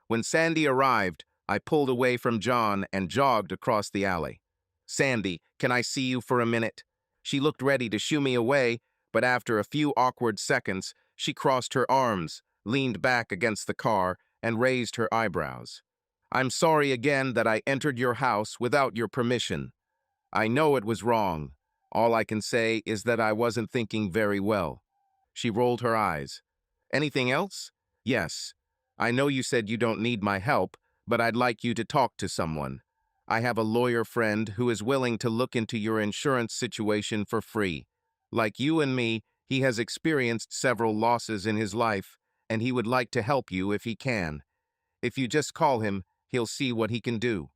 When Sandy arrived, I pulled away from John and jogged across the alley. Sandy, can I see you for a minute? She looked ready to shoo me away, but after a few awkward seconds, she crossed her arms, leaned back against the car, and raised her eyebrows. I'm sorry again that I entered your house without your permission. I know it was wrong. All I can say is that I wasn't thinking very well. She rolled her eyes. Anything else? Yes. I know you said you don't need my help, but I'd like you to talk to someone. I have a lawyer friend who is willing to look into your insurance situation for free. Like you and me, he has experienced several losses in his life, and he would like to help you if he can. If you just call him, he'll see what he can do.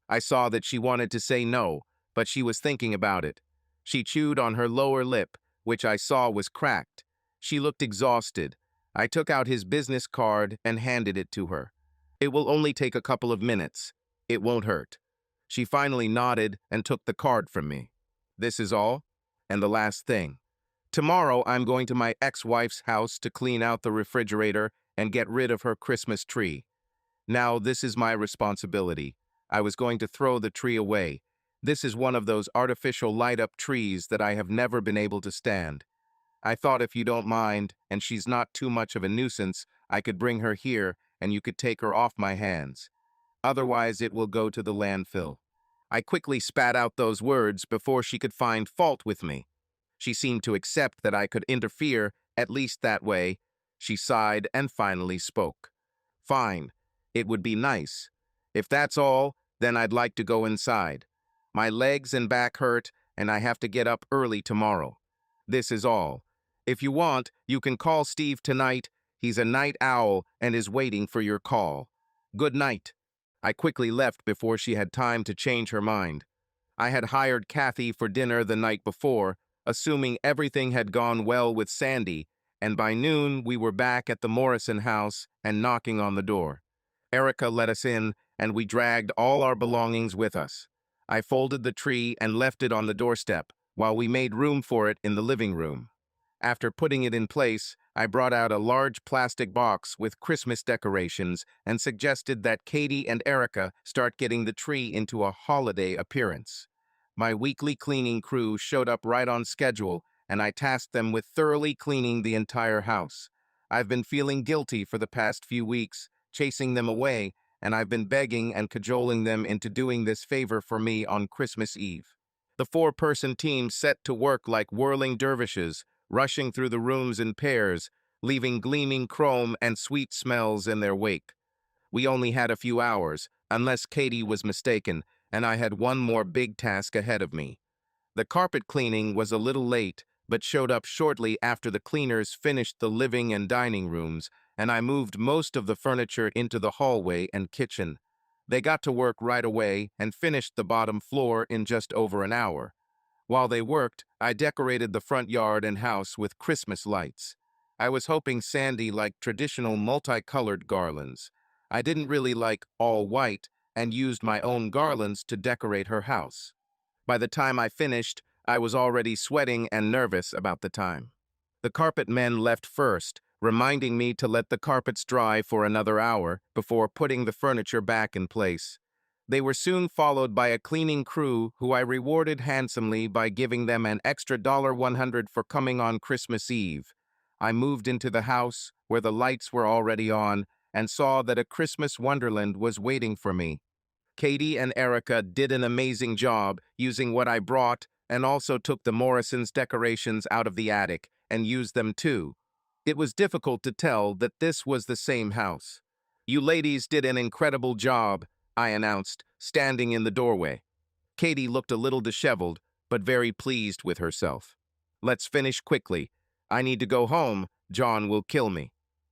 I saw that she wanted to say no, but she was thinking about it. She chewed on her lower lip, which I saw was cracked. She looked exhausted. I took out his business card and handed it to her. It will only take a couple of minutes. It won't hurt. She finally nodded and took the card from me. This is all? And the last thing. Tomorrow, I'm going to my ex-wife's house to clean out the refrigerator and get rid of her Christmas tree. Now, this is my responsibility. I was going to throw the tree away. This is one of those artificial light-up trees that I have never been able to stand. I thought if you don't mind, and she's not too much of a nuisance, I could bring her here and you could take her off my hands. Otherwise, it will go to the landfill. I quickly spat out those words before she could find fault with me. She seemed to accept that I could interfere, at least that way. She sighed and finally spoke. Fine. It would be nice. If that's all, then I'd like to go inside. My legs and back hurt, and I have to get up early tomorrow. This is all. If you want, you can call Steve tonight. He's a night owl and is waiting for your call. Good night. I quickly left before she had time to change her mind. I had hired Kathy for dinner the night before, assuming everything had gone well with Sandy, and by noon we were back at the Morrison house and knocking on the door. Erica let us in, and we dragged all our belongings with us. I folded the tree and left it on the doorstep, while we made room for it in the living room. After putting it in place, I brought out a large plastic box with Christmas decorations and suggested that Katie and Erica start getting the tree into a holiday appearance. My weekly cleaning crew showed up right on schedule, and I tasked them with thoroughly cleaning the entire house. I've been feeling guilty for the past few weeks, chasing them away, and I've been begging and cajoling them into doing this favor for me on Christmas Eve. The four-person team set to work like whirling dervishes, rushing through the rooms in pairs, leaving gleaming chrome and sweet smells in their wake. We only had a few hours, unless Katie was mistaken, and I had one more big task ahead of me. The carpet cleaning was a little late, but showed up shortly after the cleaners finished the living and dining rooms, and I moved most of the furniture into the hallway and kitchen. They got to work right away and finished the bottom floor in just over an hour. While they worked, I decorated the front yard and house with Christmas lights. I was hoping Sandy liked traditional multicolored garlands. I didn't really like all white and used my own garlands to decorate her house. By the time I finished, I was already sweating and nervous about the time. The carpet men left first, reminding me to let the carpets dry for another hour before putting the furniture back in place. They were soon followed by a cleaning crew who I rewarded handsomely by giving them an extra $100 for coming on Christmas Eve. I moved into the house, where the lights were already on, and saw that a Christmas wonderland was waiting for me. Katie and Erica did an amazing job using what I brought and also took the Morrison's decorations out of the attic and used them too. It was difficult to tell that this was the same house. You ladies did an incredible job, I announced, standing in the doorway. Katie looked a little disheveled, but very pleased with herself. Let's finish quickly. I need to go home. John will kill me.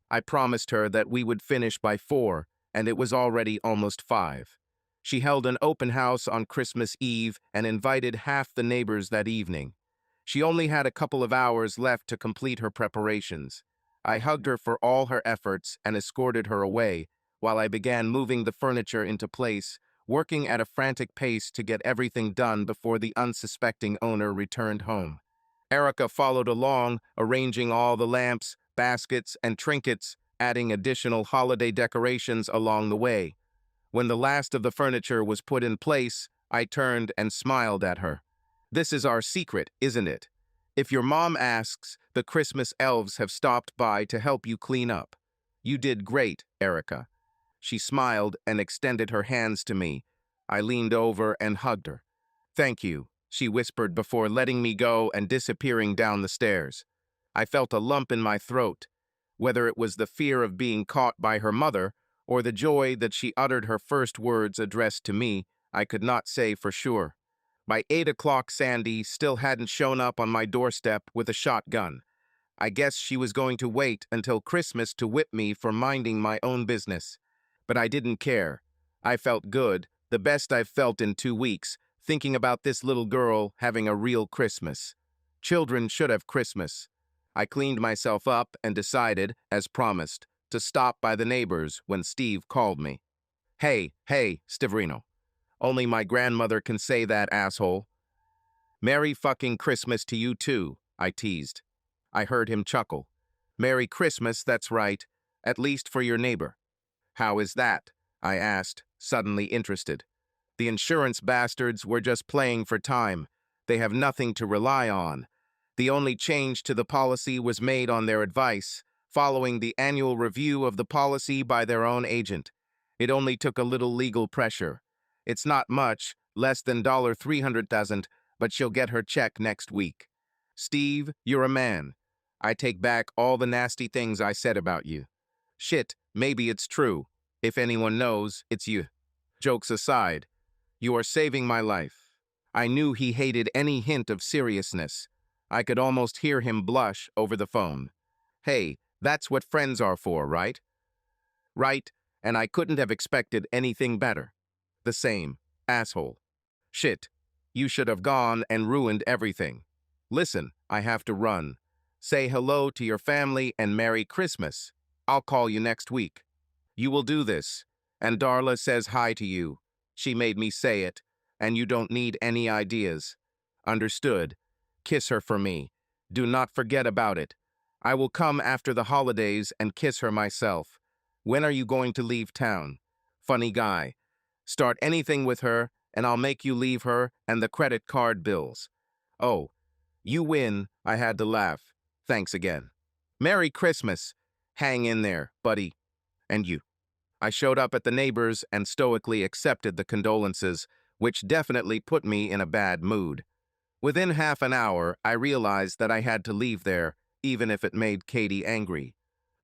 I promised her that we would finish by 4, and it was already almost 5. She held an open house on Christmas Eve and invited half the neighbors that evening. She only had a couple of hours left to complete her preparations. I hugged her for all her efforts and escorted her away, while I began moving the furniture into place, working at a frantic pace to get everything done before the unsuspecting owner returned home. Erica followed along, arranging all the lamps, baskets, and trinkets, adding additional holiday decorations along the way. When the last of the furniture was put in place, I turned and smiled at her. This is our secret, isn't it? If your mom asks, the Christmas elves have stopped by to help you clean up. You did great, Erica. She smiled and extended her hands to me. I leaned over and hugged her. Thank you, she whispered before letting me go and disappearing down the stairs. I felt a lump in my throat. Whether it was the fear of being caught by her mother or the joy that she uttered her first words addressed to me, I could not say for sure. By 8 o'clock, Sandy still hadn't shown up on my doorstep with a shotgun. I guess she was going to wait until Christmas to whip me for minding my own business. But I didn't care. I felt good, the best I've felt in 2 weeks, thinking about this little girl having a real Christmas. Children should have Christmas. I cleaned myself up and decided, as promised, to stop by the neighbors when Steve called me. Hey, Steverino. Only my grandmother can say that, asshole. Merry fucking Christmas to you too, I teased. I heard him chuckle. Merry Christmas, that's right. At least for your neighbor. How is that? I asked, suddenly interested. The insurance bastards were just playing for time. They have nothing to rely on. The only change to the policy was made on their advice, following the annual review of the policy by their own agent. It only took a little legal pressure. It's not much, less than $300,000, but she'll get her check next week. Steve, you're a man. I take back all the nasty things I said about you. Shit, maybe it's true. If anyone knows, it's you. Jokes aside, you are saving my life. I knew he hated any hint of seriousness. I could almost hear him blush over the phone. Hey, that's what friends are for, right? Right, and I couldn't have expected anything better. The same, asshole. Shit, you should have gone and ruined everything. Listen, I have to run. Say hello to your family and Merry Christmas. I'll call you next week. You will do this, and Darla says hi to you. She made me say it, and you don't need any ideas. Understood. Kiss her for me. Do not forget about it. I will come after the holidays and kiss her myself. When are you going to leave town? Funny guy. Start anything with her, and I'll make you leave her and the credit card bills. Oh, you win. I had to laugh. Thanks again. Merry Christmas. Hang in there, buddy. And you. I showed up at the neighbors and stoically accepted the condolences, which definitely put me in a bad mood. Within half an hour, I realized that I had to leave there, even if it made Katie angry.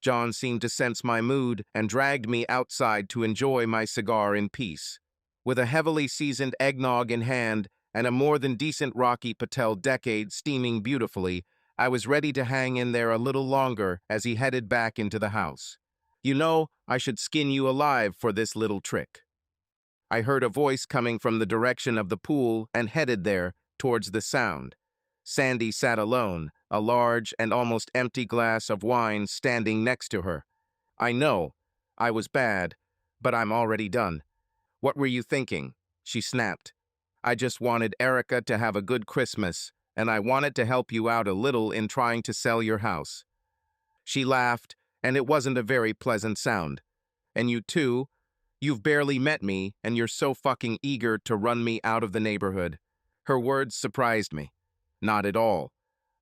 John seemed to sense my mood and dragged me outside to enjoy my cigar in peace. With a heavily seasoned eggnog in hand and a more than decent Rocky Patel decade steaming beautifully, I was ready to hang in there a little longer as he headed back into the house. You know, I should skin you alive for this little trick. I heard a voice coming from the direction of the pool and headed there, towards the sound. Sandy sat alone, a large and almost empty glass of wine standing next to her. I know, I was bad, but I'm already done. What were you thinking? She snapped. I just wanted Erica to have a good Christmas, and I wanted to help you out a little in trying to sell your house. She laughed, and it wasn't a very pleasant sound. And you too? You've barely met me, and you're so fucking eager to run me out of the neighborhood. Her words surprised me. Not at all.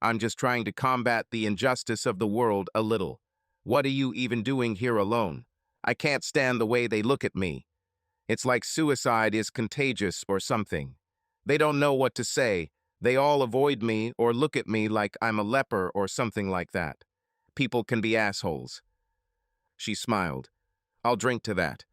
I'm just trying to combat the injustice of the world a little. What are you even doing here alone? I can't stand the way they look at me. It's like suicide is contagious or something. They don't know what to say. They all avoid me or look at me like I'm a leper or something like that. People can be assholes. She smiled. I'll drink to that.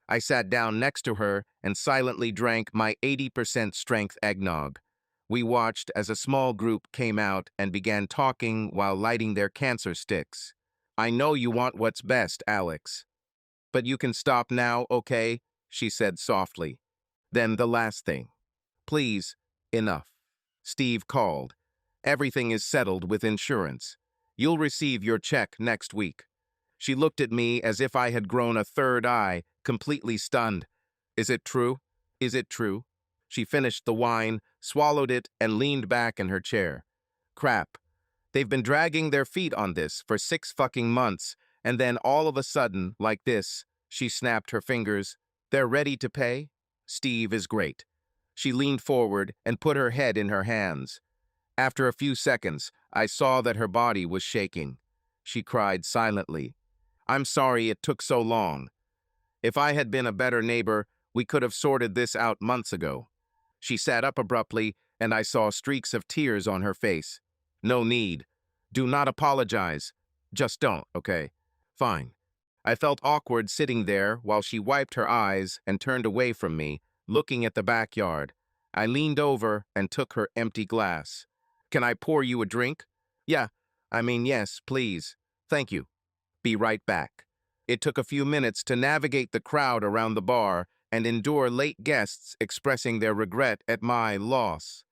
I sat down next to her and silently drank my 80% strength eggnog. We watched as a small group came out and began talking while lighting their cancer sticks. I know you want what's best, Alex. But you can stop now, okay? She said softly. Then the last thing. Please, enough. Steve called. Everything is settled with insurance. You'll receive your check next week. She looked at me as if I had grown a third eye, completely stunned. Is it true? Is it true? She finished the wine, swallowed it, and leaned back in her chair. Crap. They've been dragging their feet on this for 6 fucking months, and then all of a sudden, like this, she snapped her fingers. They're ready to pay? Steve is great. She leaned forward and put her head in her hands. After a few seconds, I saw that her body was shaking. She cried silently. I'm sorry it took so long. If I had been a better neighbor, we could have sorted this out months ago. She sat up abruptly, and I saw streaks of tears on her face. No need. Do not apologize. Just don't, okay? Fine. I felt awkward sitting there while she wiped her eyes and turned away from me, looking at the backyard. I leaned over and took her empty glass. Can I pour you a drink? Yes, please. Thank you. Be right back. It took a few minutes to navigate the crowd around the bar and endure late guests expressing their regret at my loss.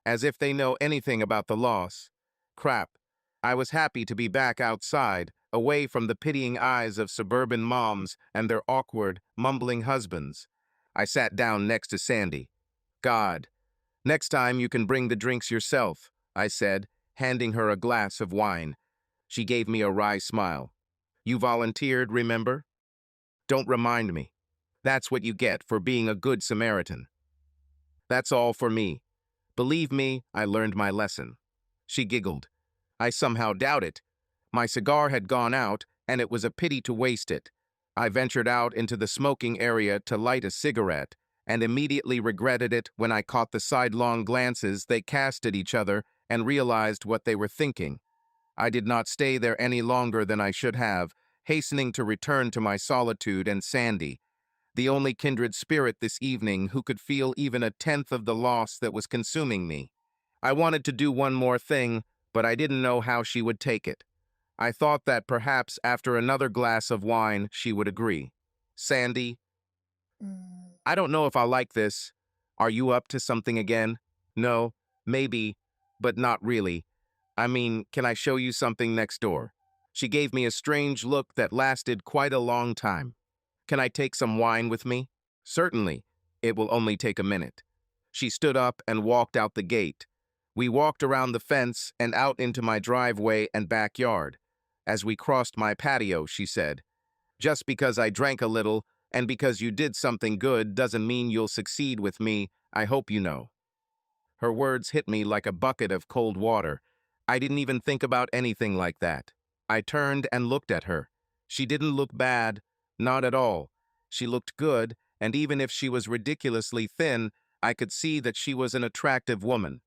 As if they know anything about the loss. Crap. I was happy to be back outside, away from the pitying eyes of suburban moms and their awkward, mumbling husbands. I sat down next to Sandy. God. Next time you can bring the drinks yourself, I said, handing her a glass of wine. She gave me a wry smile. You volunteered, remember? Don't remind me. That's what you get for being a good Samaritan. That's all for me. Believe me, I learned my lesson. She giggled. I somehow doubt it. My cigar had gone out, and it was a pity to waste it. I ventured out into the smoking area to light a cigarette, and immediately regretted it when I caught the sidelong glances they cast at each other and realized what they were thinking. I did not stay there any longer than I should have, hastening to return to my solitude and Sandy, the only kindred spirit this evening who could feel even a tenth of the loss that was consuming me. I wanted to do one more thing, but I didn't know how she would take it. I thought that perhaps after another glass of wine she would agree. Sandy, I don't know if I like this. Are you up to something again? No, maybe, but not really. I mean, can I show you something next door? She gave me a strange look that lasted quite a long time. Can I take some wine with me? Certainly. It will only take a minute. She stood up and walked out the gate. We walked around the fence and out into my driveway and backyard. As we crossed my patio, she said, "Just because I drank a little and because you did something good doesn't mean you'll succeed with me, I hope you know." Her words hit me like a bucket of cold water. I didn't even think about anything like that. I turned and looked at her. She didn't look bad, not at all. She looked good, and even if she was ridiculously thin, I could see that she was an attractive woman.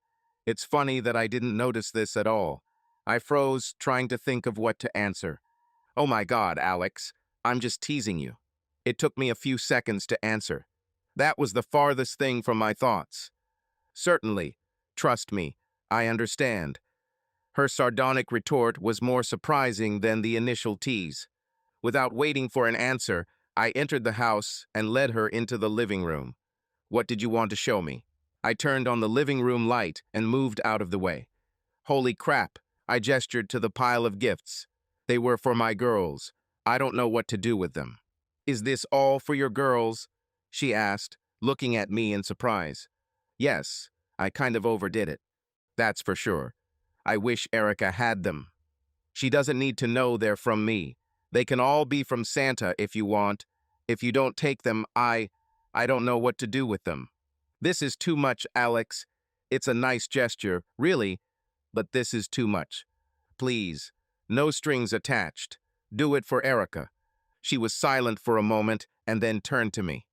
It's funny that I didn't notice this at all. I froze, trying to think of what to answer. Oh my God, Alex, I'm just teasing you. It took me a few seconds to answer. That was the farthest thing from my thoughts. Certainly. Trust me, I understand. Her sardonic retort was more surprising than the initial tease. Without waiting for an answer, I entered the house and led her into the living room. What did you want to show me? I turned on the living room light and moved out of the way. Holy crap, I gestured to the pile of gifts. They were for my girls. I don't know what to do with them. Is this all for your girls? She asked, looking at me in surprise. Yes, I kind of overdid it. That's for sure. I wish Erica had them. She doesn't need to know they're from me. They can all be from Santa if you want. If you don't take them, I don't know what to do with them. This is too much, Alex. It's a nice gesture, really, but this is too much. Please, no strings attached. Do it for Erica. She was silent for a moment and then turned to me.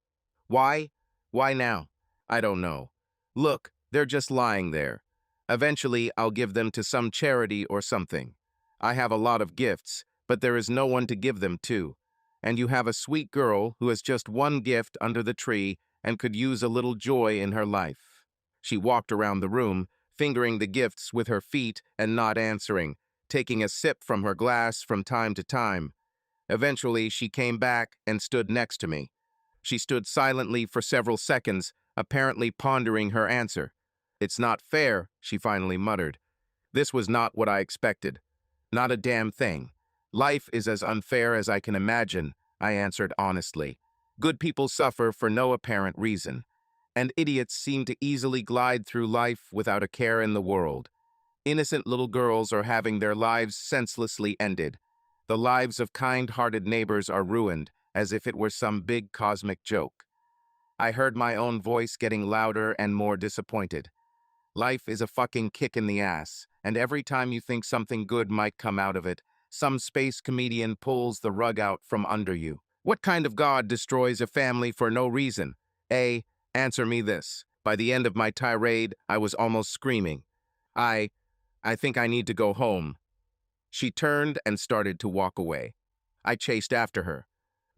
Why? Why now? I don't know. Look, they're just lying there. Eventually, I'll give them to some charity or something. I have a lot of gifts, but there is no one to give them to. And you have a sweet girl who has just one gift under the tree and could use a little joy in her life. She walked around the room, fingering the gifts with her feet and not answering, taking a sip from her glass from time to time. Eventually, she came back and stood next to me. She stood silently for several seconds, apparently pondering her answer. It's not fair, she finally muttered. This was not what I expected. Not a damn thing. Life is as unfair as I can imagine, I answered honestly. Good people suffer for no apparent reason, and idiots seem to easily glide through life without a care in the world. Innocent little girls are having their lives senselessly ended. The lives of kind-hearted neighbors are ruined, as if it were some big cosmic joke. I heard my own voice getting louder and more disappointed. Life is a fucking kick in the ass, and every time you think something good might come out of it, some space comedian pulls the rug out from under you. What kind of God destroys a family for no reason? Answer me this. By the end of my tirade, I was almost screaming. I think I need to go home. She turned and started to walk away. I chased after her.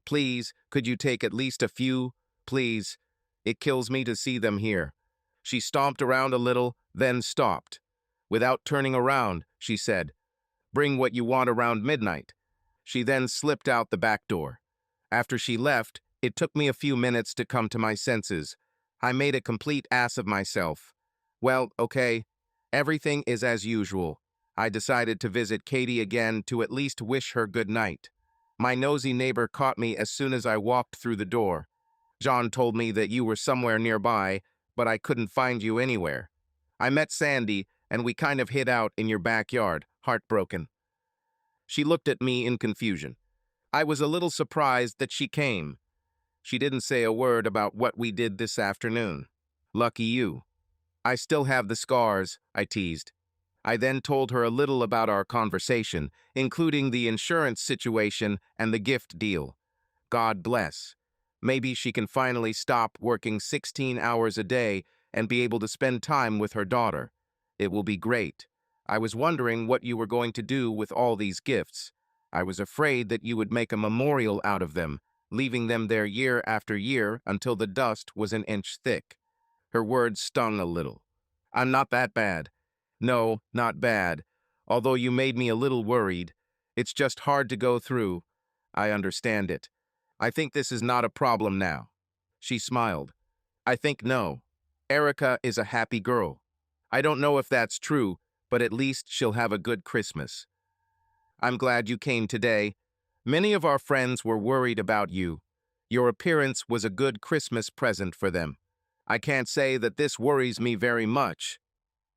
Please, could you take at least a few? Please. It kills me to see them here. She stomped around a little, then stopped. Without turning around, she said, "Bring what you want around midnight." She then slipped out the back door. After she left, it took me a few minutes to come to my senses. I made a complete ass of myself. Well, okay, everything is as usual. I decided to visit Katie again to at least wish her good night. My nosy neighbor caught me as soon as I walked through the door. John told me that you were somewhere nearby, but I couldn't find you anywhere. I met Sandy, and we kind of hid out in your backyard, heartbroken." She looked at me in confusion. I was a little surprised that she came. She didn't say a word about what we did this afternoon. "Lucky you." "I still have the scars," I teased. I then told her a little about our conversation, including the insurance situation and the gift deal. God bless. Maybe she can finally stop working 16 hours a day and be able to spend time with her daughter. It will be great. I was wondering what you were going to do with all these gifts. I was afraid that you would make a memorial out of them, leaving them there year after year until the dust was an inch thick. Her words stung a little. "I'm not that bad." "No, not bad. Although you made me a little worried. It's just hard to go through. I understand it. I think this is not a problem now." She smiled. "I think no. Erica is a happy girl. I don't know if that's true, but at least she'll have a good Christmas." "I'm glad you came today. Many of our friends were worried about you. Your appearance was a good Christmas present for them. I can't say that this worries me very much.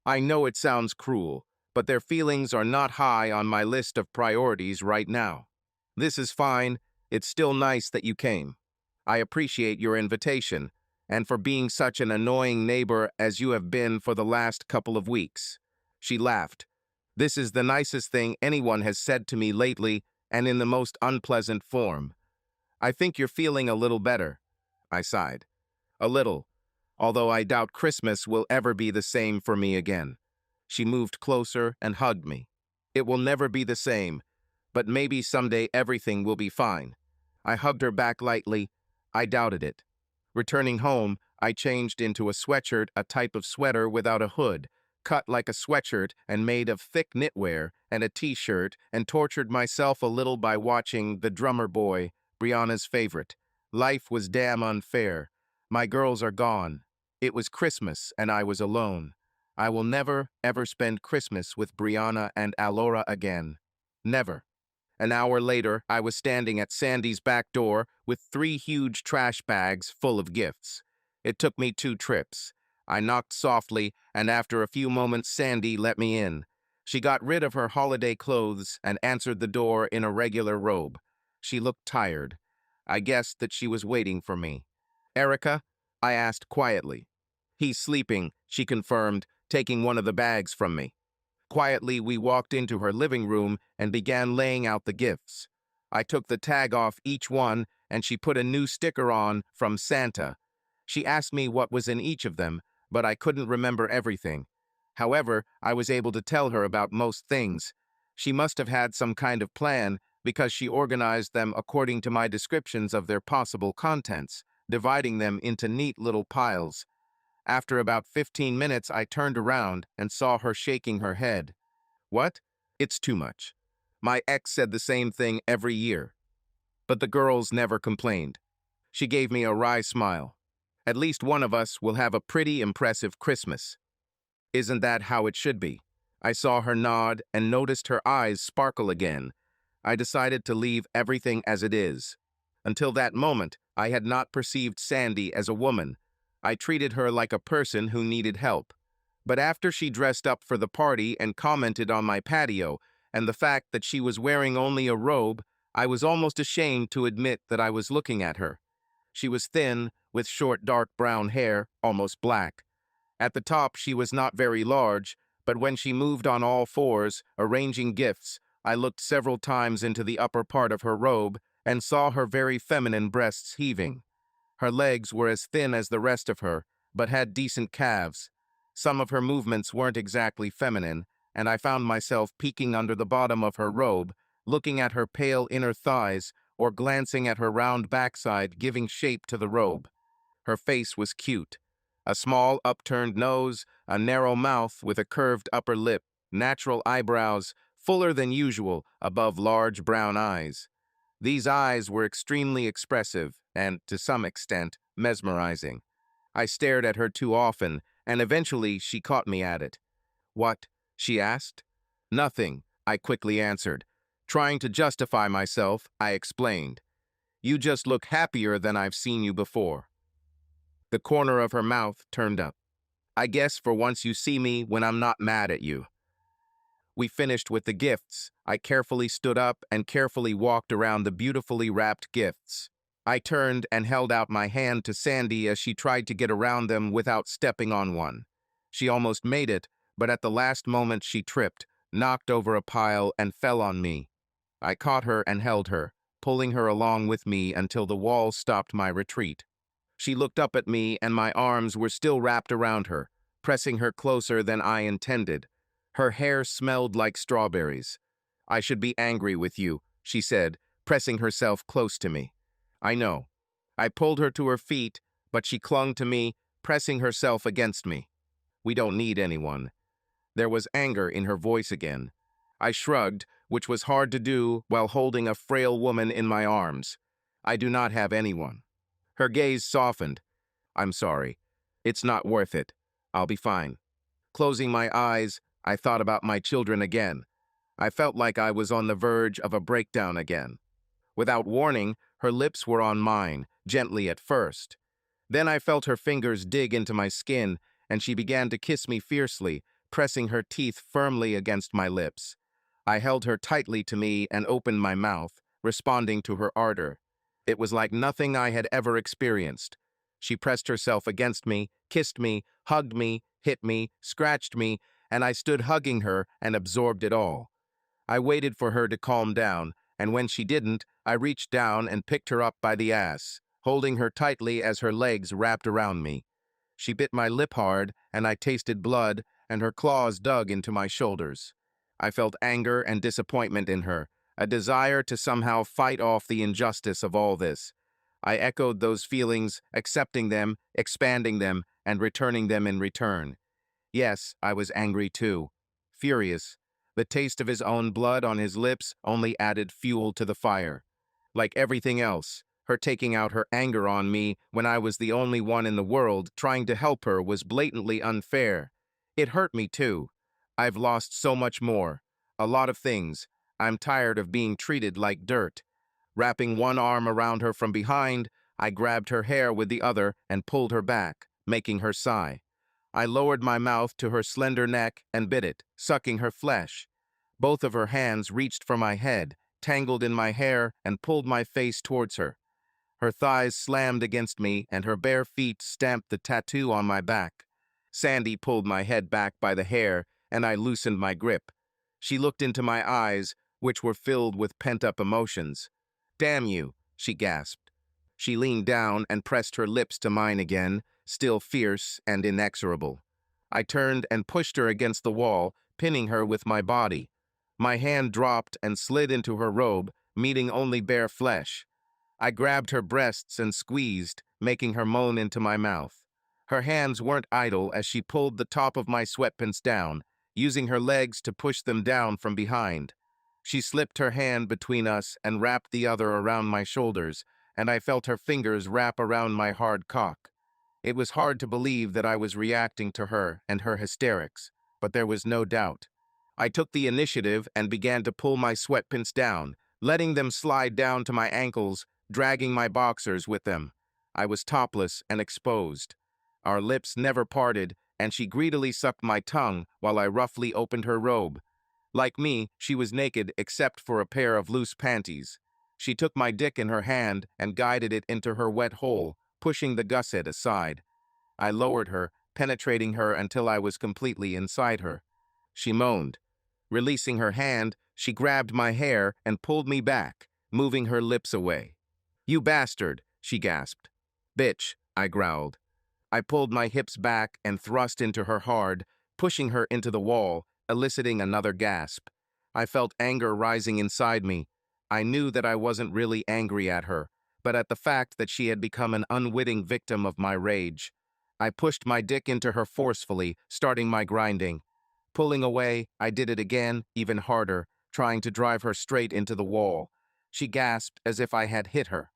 I know it sounds cruel, but their feelings are not high on my list of priorities right now. This is fine. It's still nice that you came. I appreciate your invitation, and for being such an annoying neighbor as you have been for the last couple of weeks." She laughed. "This is the nicest thing anyone has said to me lately, and in the most unpleasant form." "I think you're feeling a little better." I sighed. "A little, although I doubt Christmas will ever be the same for me again." She moved closer and hugged me. "It will never be the same, but maybe someday everything will be fine." I hugged her back lightly. I doubted it. Returning home, I changed into a sweatshirt, a type of sweater without a hood, cut like a sweatshirt and made of thick knitwear, and a t-shirt, and tortured myself a little by watching The Drummer Boy, Brianna's favorite. Life was damn unfair. My girls are gone. It was Christmas, and I was alone. I will never, ever spend Christmas with Brianna and Alora again. Never. An hour later, I was standing at Sandy's back door with 3 huge trash bags full of gifts. It took me 2 trips. I knocked softly, and after a few moments, Sandy let me in. She got rid of her holiday clothes and answered the door in a regular robe. She looked tired. I guessed that she was waiting for me. "Erica?" I asked quietly. "He's sleeping," she confirmed, taking one of the bags from me. Quietly, we walked into her living room and began laying out the gifts. I took the tag off each one, and she put a new sticker on from Santa. She asked me what was in each of them, but I couldn't remember everything. However, I was able to tell her about most things. She must have had some kind of plan because she organized them according to my descriptions of their possible contents, dividing them into neat little piles. After about 15 minutes, I turned around and saw her shaking her head. "What? It's too much. My ex said the same thing every year." But the girls never complained. She gave me a wry smile. "At least one of us will have a pretty impressive Christmas." "Isn't that how it should be?" I saw her nod and noticed her eyes sparkle again. I decided to leave everything as it is. Until that moment, I had not perceived Sandy as a woman. I treated her like a person who needed help. But after she dressed up for the party and commented on my patio and the fact that she was wearing only a robe, I was almost ashamed to admit that I was looking at her. She was thin, with short dark brown hair, almost black. At the top, she was not very large, but when she moved on all fours, arranging gifts, I looked several times into the upper part of her robe and saw her very feminine breasts heaving. Her legs were as thin as the rest of her, but had decent calves. Some of her movements weren't exactly feminine, and I found myself peeking under the bottom of her robe, looking at her pale inner thighs or glancing at her round backside giving shape to the robe. Her face was cute. A small upturned nose, a narrow mouth with a curved upper lip, natural eyebrows, fuller than usual above large brown eyes. These eyes were extremely expressive and, to some extent, mesmerizing. I stared at her too often, and eventually she caught me at it. "What?" she asked. "Nothing," I quickly answered. Trying to justify myself, I explained. "You just look happier than I've seen you before." The corner of her mouth turned up. I guess for once you see me when I'm not mad at you. We finished with the gifts. I carefully stood up and carefully walked around the beautifully wrapped gifts. I turned and held out my hand to Sandy as she tried to get around them without stepping on one. She almost made it, but at the last moment she tripped, knocked over a pile, and fell on me. I caught her and held her, pulling her along with me until the wall stopped my retreat. She looked up at me and my arms were still wrapped around her, pressing her closer than I intended. Her hair smelled like strawberries. I should be angry with you, she said, pressing herself close to me. I know. I pulled her to her feet, but she clung to me, pressing herself against me. We don't need anyone. There was anger in her voice again. I shrugged, which was hard to do while holding a frail woman in my arms. I do not have anyone. Her gaze softened. I'm sorry. It's not worth it. I'll be fine. Closing my eyes, I thought about my children again. I felt like I was on the verge of a breakdown again. Without warning, her lips were on mine, gently at first. Then I felt her fingers dig into my skin, and she began to kiss me fiercely, pressing her teeth firmly against my lips. I held her tightly to me and opened my mouth, responding to her ardor. It was like nothing I had ever experienced. She pressed herself against me, kissed me, hugged me, hit me, scratched me, and I stood hugging her and absorbed it all. I waited for her to calm down, and when she didn't, I reached down and picked her up by the ass, holding her tightly as her legs wrapped around me. She bit my lip hard, and I tasted blood, and her claws dug into my shoulders. I felt anger and disappointment in her, a desire to somehow fight off the injustice of all this. I echoed those feelings, accepting them, expanding them, and returning them in return. Yes, I was angry too. Furious. The taste of his own blood on his lips only added fuel to the fire. Like everything else, her taking out her anger on me when I was the only one in the world trying to help her was blatantly unfair. It hurt me too. I've lost so much more. A lot of things. I'm tired of being treated like dirt. Wrapping one arm around her from behind, I grabbed her hair with the other and pulled her back, making her sigh. I lowered my mouth to her slender neck and bit it, sucking her flesh. Both of her hands reached for my head, tangled in my hair, and pulled my face towards her. Her thighs slammed against me, and her bare feet stamped the tattoo on my back. Sandy pulled my head back by the hair, and I loosened my grip. She looked into my eyes, which were filled with pent-up emotions. "Damn you," she gasped. She leaned down and pressed her lips to mine again, still fierce and inexorable. I turned and pushed her against the wall, pinning her with my body. My hand dropped and slid into her robe, meeting only bare flesh. I grabbed her breasts and squeezed, making her moan into my mouth. Her hands weren't idle as she pulled the top of my sweatpants down, using her legs to push them down from behind. She slipped her hand between us and wrapped the other around my shoulders, and I felt her fingers wrap around my hard cock. It was hard to believe that I was reacting to her and her hysterics, but there was no doubt. I took the initiative and began to pull my sweatpants down, letting them slide down to my ankles, dragging my boxers with them. I was topless and exposed. Our lips never parted, and she greedily sucked my tongue while I roughly opened her robe. Like me, she was naked except for a pair of loose panties. She took my dick in her hand and guided it into her wet hole, pushing the gusset aside. I lowered her, penetrating her until I was completely inside her. She moaned. Releasing her hand, she grabbed my hair and pulled me back, moving her lips away. "You bastard," she gasped. "Bitch," I growled. I pulled my hips back and thrust into her hard, pushing her into the wall, eliciting another gasp. I felt anger rising inside me. I knew that I wasn't really angry at her, but at the fact that she had become an unwitting victim of my rage. I pushed my dick into her forcefully, starting my grinding. Pulling away, I did it again, even harder, trying to drive her straight into the wall. She gasped as if I had hit her.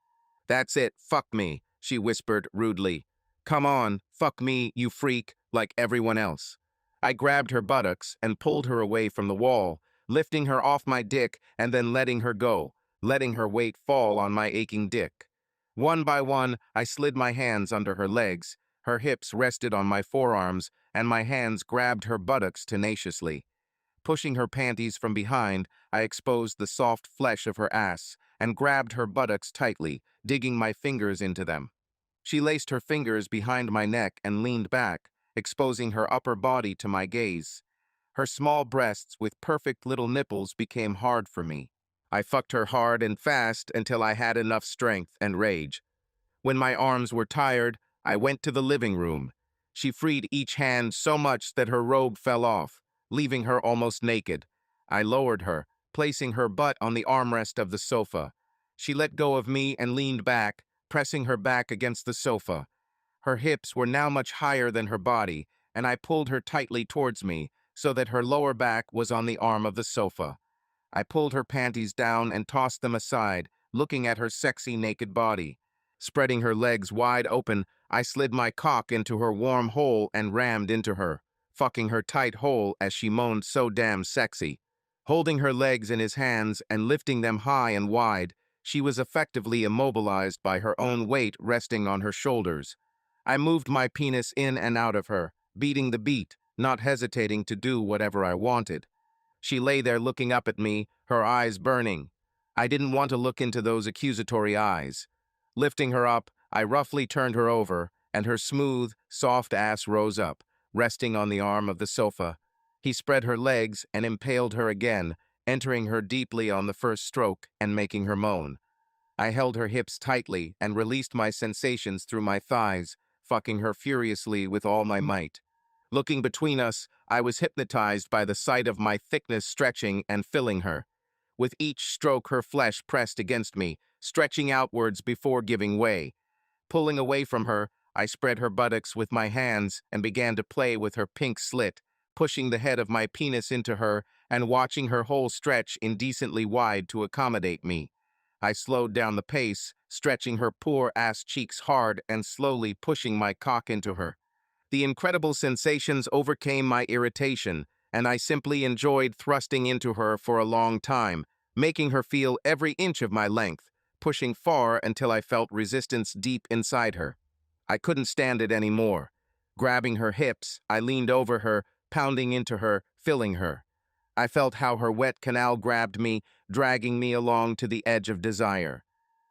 "That's it, fuck me," she whispered rudely. "Come on, fuck me, you freak, like everyone else." I grabbed her buttocks and pulled her away from the wall, lifting her off my dick and then letting her go, letting her weight fall on my aching dick. One by one, I slid my hands under her legs. Her hips rested on my forearms, and my hands grabbed her buttocks tenaciously. Pushing her panties from behind, I exposed the soft flesh of her ass and grabbed her buttocks tightly, digging my fingers into them. She laced her fingers behind my neck and leaned back, exposing her upper body to my gaze. Her small breasts with perfect little nipples became hard for me. I fucked her hard and fast until I had enough strength and rage. When my arms were tired, I went to the living room. She freed each hand so much that her robe fell off, leaving her almost naked. I lowered her, placing her butt on the armrest of the sofa. She let go of me and leaned back, pressing her back against the sofa. Her hips were now much higher than her body, and I pulled her tightly towards me so that her lower back was on the arm of the sofa. I pulled her panties down and tossed them aside, looking at her sexy naked body. Spreading her legs wide open, I slid my cock into her warm hole and rammed into her, fucking her tight hole as she moaned so damn sexy. Holding her legs in his hands and lifting them high and wide, she was effectively immobilized by her own weight resting on her shoulders. I moved my penis in and out of her, beating the beat, not hesitating to do whatever I wanted. She lay there looking up at me, her eyes burning. I didn't want to look into those accusatory eyes. Lifting her up, I roughly turned her over, and her smooth, soft ass rose up, resting on the arm of the sofa. He spread her legs and impaled her again, entering her deeply on the first stroke and making her moan. I held her hips tightly and released my sensations through my thighs, fucking her furiously with all my might. Looking between us, I was hypnotized by the sight of my thickness stretching and filling her. With each stroke, her flesh pressed against me, stretching outwards before giving way. Pulling away from her, I spread her buttocks with my hands and began to play with her pink slit, pushing the head of my penis into her and watching her hole stretch indecently wide to accommodate me. I slowed down the pace, stretching her poor ass cheeks hard and slowly pushing my cock into her. The incredible sensations overcame my irritation, and I simply enjoyed thrusting into her for a long time, making her feel every inch of my length, pushing far until I felt resistance deep inside her. I couldn't stand it anymore. Grabbing her hips, I leaned over her, pounding into her, filling her. I felt how her wet canal grabbed me, dragging me along to the edge of desire.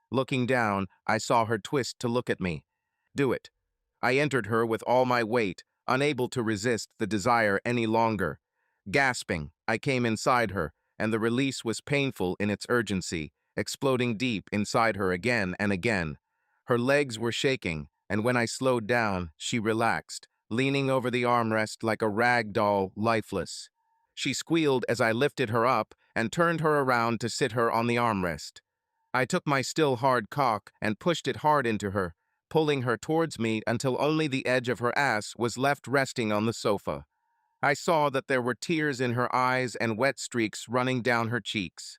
Looking down, I saw her twist to look at me. Do it. I entered her with all my weight, unable to resist the desire any longer. Gasping, I came inside her, and the release was painful in its urgency, exploding deep inside her again and again. Her legs were shaking, and when I slowed down, she relaxed, leaning over the armrest like a rag doll, lifeless. She squealed as I lifted her up and turned her around to sit her on the armrest. I took my still hard cock and pushed it hard into her, pulling her towards me until only the edge of her ass was left resting on the sofa. I saw that there were tears in her eyes and wet streaks running down her cheeks.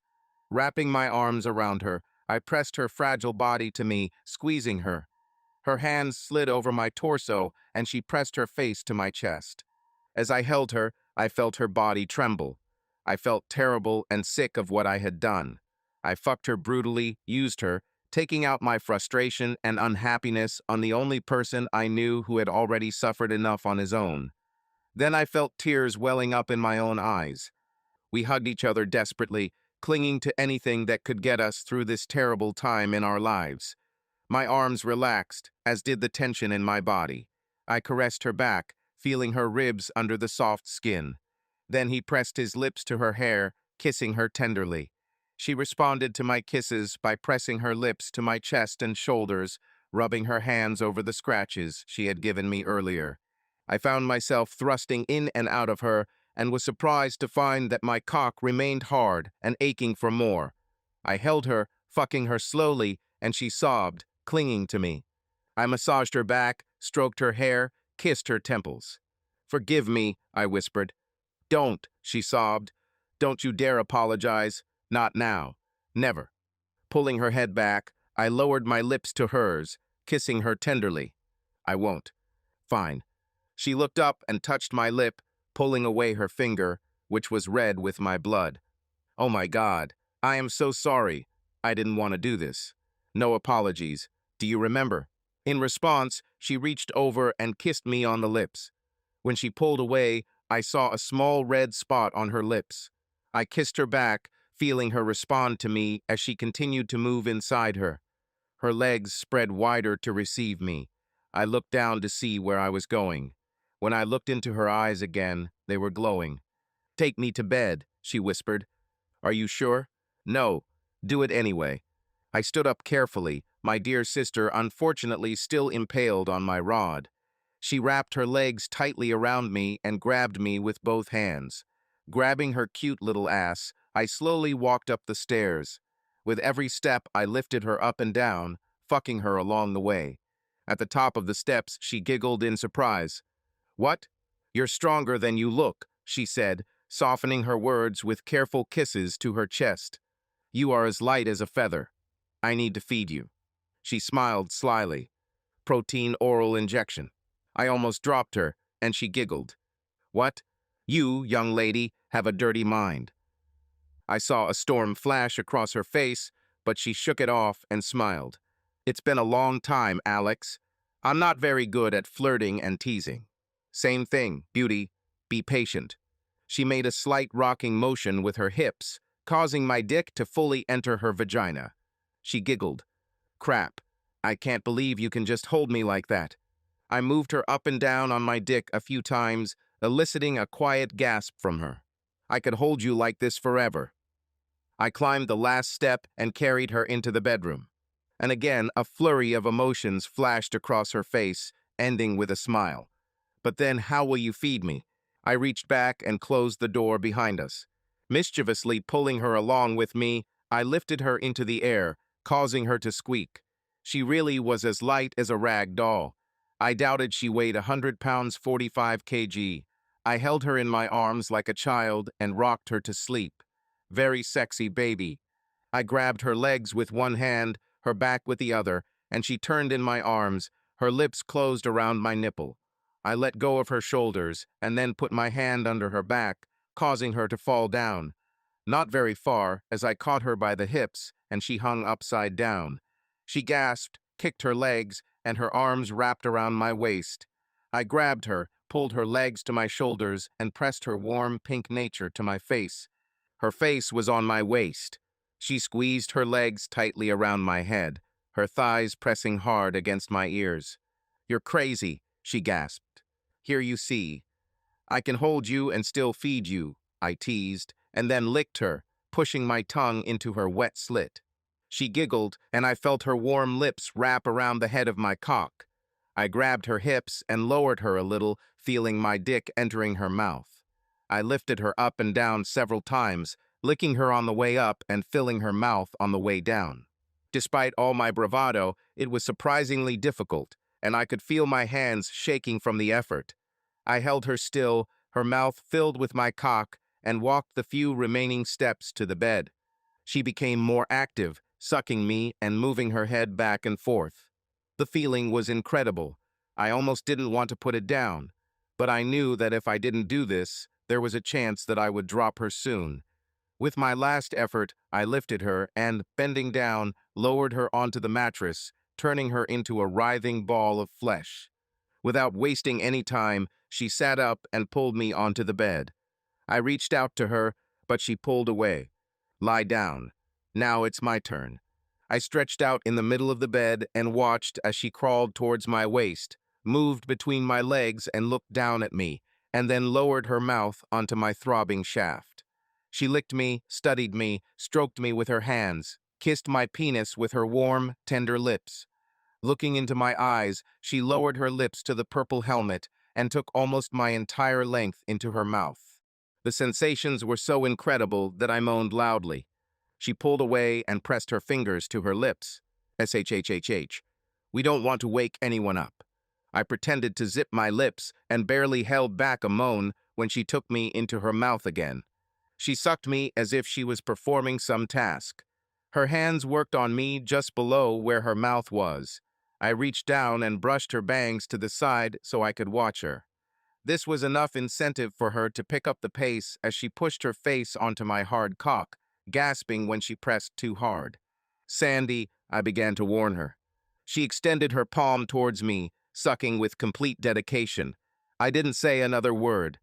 Wrapping my arms around her, I pressed her fragile body to me, squeezing her. Her hands slid over my torso, and she pressed her face to my chest. As I held her, I felt her body tremble. I felt terrible and sick of what I had done. I fucked her brutally, used her, taking out my frustration and unhappiness on the only person I knew who had already suffered enough on his own. Then I felt tears welling up in my own eyes. We hugged each other desperately, clinging to anything that could get us through this terrible time in our lives. My arms relaxed, as did the tension in my body. I caressed her back, feeling her ribs under the soft skin. Then he pressed his lips to her hair, kissing her tenderly. She responded to my kisses by pressing her lips to my chest and shoulders, rubbing her hands over the scratches she had given me earlier. I found myself thrusting in and out of her and was surprised to find that my cock remained hard and aching for more. I held her, fucking her slowly, and she sobbed, clinging to me. I massaged her back, stroked her hair, kissed her temples. "Forgive me," I whispered. "Don't," she sobbed. "Don't you dare apologize. Not now. Never." Pulling her head back, I lowered my lips to hers, kissing her tenderly. "I won't." "Fine." She looked up and touched my lip, pulling away her finger, which was red with my blood. "Oh my God, I am so sorry. I didn't want to do this. No apologies. Do you remember?" In response, she reached over and kissed me on the lips. When she pulled away, I saw a small red spot on her lips. I kissed her back, feeling her respond to me as she continued to move inside her. Her legs spread wider to receive me. I looked down to see where I was going. When I looked into her eyes again, they were glowing. "Take me to bed," she whispered. "Are you sure?" "No. Do it anyway." I stood up carefully, my dear sister unfortunately still impaled on my rod. She wrapped her legs tightly around me and grabbed me with both hands. Grabbing her cute little ass, I slowly walked up the stairs. With every step, I lifted her up and down, fucking her along the way. At the top of the steps, she giggled in surprise. "What? You're stronger than you look," she said, softening her words with careful kisses to her chest. "You are as light as a feather. I need to feed you." She smiled slyly. "Protein oral injection." I almost dropped her, and she giggled. "What? You, young lady, have a dirty mind." I saw a storm flash across her face, but she shook it off and smiled. "It's been a long time, Alex. I'm not very good at flirting and teasing." "Same thing, beauty. Be patient." She made a slight rocking motion with her hips, causing my dick to fully enter her vagina. She giggled. "Crap. I can't believe you can just hold me like that." I moved her up and down on my dick a few times, eliciting a quiet gasp from her. "I could hold you like this forever." I climbed the last step and carried her into the bedroom. And again, a flurry of emotions flashed across her face, ending with a smile. "But then how will you feed me?" I reached back and closed the door behind us. Mischievously pulling her along with me, I lifted her into the air, causing her to squeak. She really was as light as a rag doll. I doubted she weighed 100 pounds 45 kg. I held her in my arms like a child and rocked her to sleep. Very sexy baby. I grabbed her legs with one hand, her back with the other, and she turned in my arms, her lips closed around my nipple. I let go of her shoulders and then put my hand under her back, causing her to fall down. Not very far, as I caught her by the hips, and she hung upside down. She gasped, kicked her legs, and her arms wrapped around my waist. I grabbed her, pulled her legs to my shoulders, and pressed her warm pink nature to my face. Her face was on my waist. She squeezed her legs tightly around my head, her thighs pressing hard against my ears. "You're crazy," she gasped. "Here you see. I can hold you and still feed you," I teased, and then licked her, pushing my tongue into her wet slit. She giggled, and I felt her warm lips wrap around the head of my cock. I grabbed her hips and lowered her a little, feeling my dick entering her mouth. I lifted her up and down several times, licking her on the way up and filling her mouth on the way down. Despite all my bravado, it was surprisingly difficult, and I could feel my hands shaking from the effort. I held her still, her mouth filled with my cock, and walked the few remaining steps to the bed. She became more active, sucking me and moving her head back and forth. The feeling was incredible. I almost didn't want to put it down, but I knew that if I didn't do this, there was a chance that I would drop her soon. With my last effort, I lifted her and, bending down, lowered her onto the mattress, turning her into a writhing ball of flesh. Without wasting any time, she sat up and pulled me onto the bed. I reached out to her, but she pulled away. "Lie down. Now it's my turn." I stretched out in the middle of the bed and watched as she crawled towards my waist, moved between my legs and looked down at me, and then lowered her mouth onto my throbbing shaft. She licked me, studied me, stroked me with her hands, kissed my penis with her warm, tender lips. Looking into my eyes, she lowered her lips to the purple helmet and took almost my entire length into her mouth. The sensations were so incredible that I moaned loudly. She pulled away and pressed her fingers to her lips. "SHHHH. We don't want to wake anyone up." I pretended to zip my lips and barely held back a moan when she took me into her mouth again. She sucked me as if she was performing some task. Her hands worked on me just below where her mouth was. I reached down and brushed her bangs to the side so I could watch her. This was enough incentive for her to pick up the pace as she pushed her face onto my hard cock, gasping when she pressed too hard. "Sandy," I began to warn her. She extended her palm towards me, sucking with complete dedication. I didn't say another word.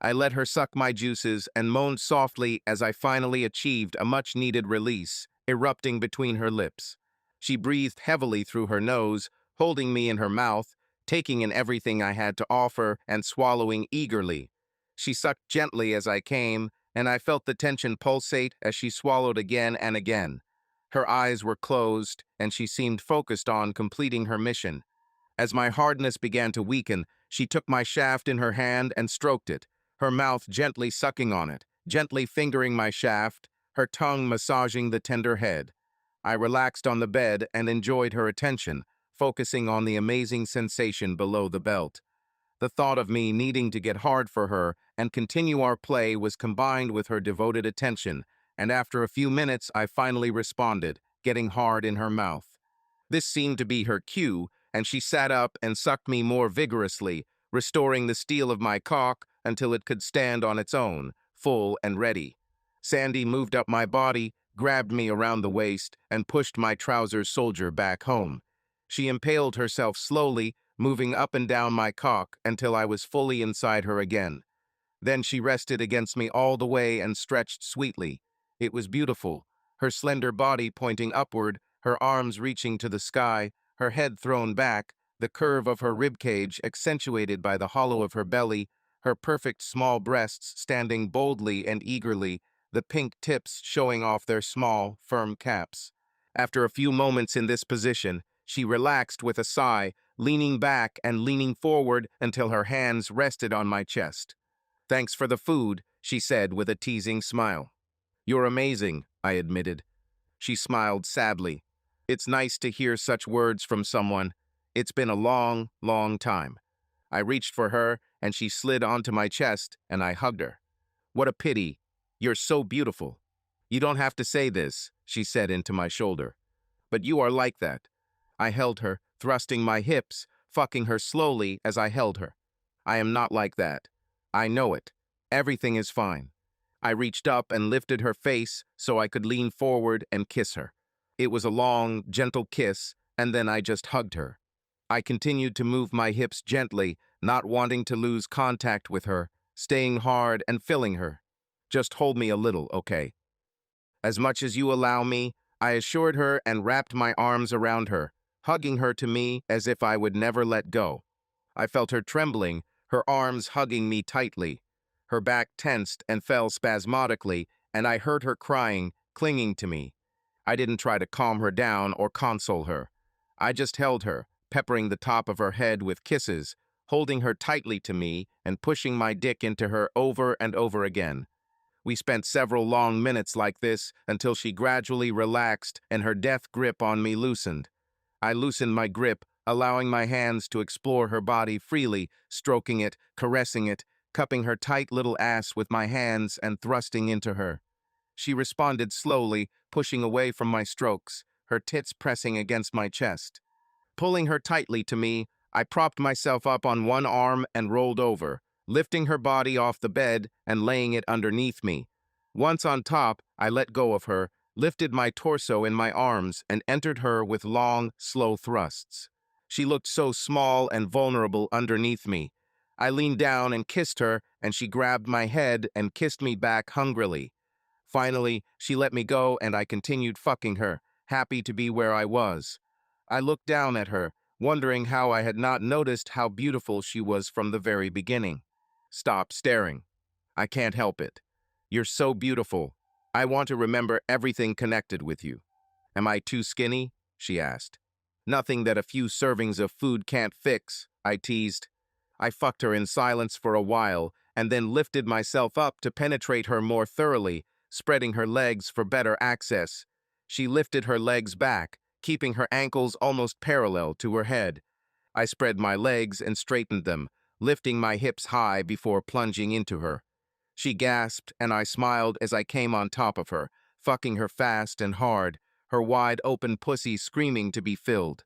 I let her suck my juices and moaned softly as I finally achieved a much-needed release, erupting between her lips. She breathed heavily through her nose, holding me in her mouth, taking in everything I had to offer and swallowing eagerly. She sucked gently as I came, and I felt the tension pulsate as she swallowed again and again. Her eyes were closed, and she seemed focused on completing her mission. As my hardness began to weaken, she took my shaft in her hand and stroked it, her mouth gently sucking on it, gently fingering my shaft, her tongue massaging the tender head. I relaxed on the bed and enjoyed her attention, focusing on the amazing sensation below the belt. The thought of me needing to get hard for her and continue our play was combined with her devoted attention, and after a few minutes I finally responded, getting hard in her mouth. This seemed to be her cue, and she sat up and sucked me more vigorously, restoring the steel of my cock until it could stand on its own, full and ready. Sandy moved up my body, grabbed me around the waist, and pushed my trousers soldier back home. She impaled herself slowly, moving up and down my cock until I was fully inside her again. Then she rested against me all the way and stretched sweetly. It was beautiful, her slender body pointing upward, her arms reaching to the sky, her head thrown back, the curve of her ribcage accentuated by the hollow of her belly, her perfect small breasts standing boldly and eagerly, the pink tips showing off their small, firm caps. After a few moments in this position, she relaxed with a sigh, leaning back and leaning forward until her hands rested on my chest. "Thanks for the food," she said with a teasing smile. "You're amazing," I admitted. She smiled sadly. "It's nice to hear such words from someone. It's been a long, long time." I reached for her, and she slid onto my chest, and I hugged her. "What a pity. You're so beautiful." "You don't have to say this," she said into my shoulder. "But you are like that." I held her, thrusting my hips, fucking her slowly as I held her. "I am not like that. I know it. Everything is fine." I reached up and lifted her face so I could lean forward and kiss her. It was a long, gentle kiss, and then I just hugged her. I continued to move my hips gently, not wanting to lose contact with her, staying hard and filling her. "Just hold me a little, okay?" "As much as you allow me," I assured her and wrapped my arms around her, hugging her to me as if I would never let go. I felt her trembling, her arms hugging me tightly. Her back tensed and fell spasmodically, and I heard her crying, clinging to me. I didn't try to calm her down or console her. I just held her, peppering the top of her head with kisses, holding her tightly to me and pushing my dick into her over and over again. We spent several long minutes like this until she gradually relaxed and her death grip on me loosened. I loosened my grip, allowing my hands to explore her body freely, stroking it, caressing it, cupping her tight little ass with my hands and thrusting into her. She responded slowly, pushing away from my strokes, her tits pressing against my chest. Pulling her tightly to me, I propped myself up on one arm and rolled over, lifting her body off the bed and laying it underneath me. Once on top, I let go of her, lifted my torso in my arms, and entered her with long, slow thrusts. She looked so small and vulnerable underneath me. I leaned down and kissed her, and she grabbed my head and kissed me back hungrily. Finally, she let me go and I continued fucking her, happy to be where I was. I looked down at her, wondering how I had not noticed how beautiful she was from the very beginning. "Stop staring. I can't help it. You're so beautiful. I want to remember everything connected with you." "Am I too skinny?" she asked. "Nothing that a few servings of food can't fix," I teased. I fucked her in silence for a while, and then lifted myself up to penetrate her more thoroughly, spreading her legs for better access. She lifted her legs back, keeping her ankles almost parallel to her head. I spread my legs and straightened them, lifting my hips high before plunging into her. She gasped, and I smiled as I came on top of her, fucking her fast and hard, her wide-open pussy screaming to be filled.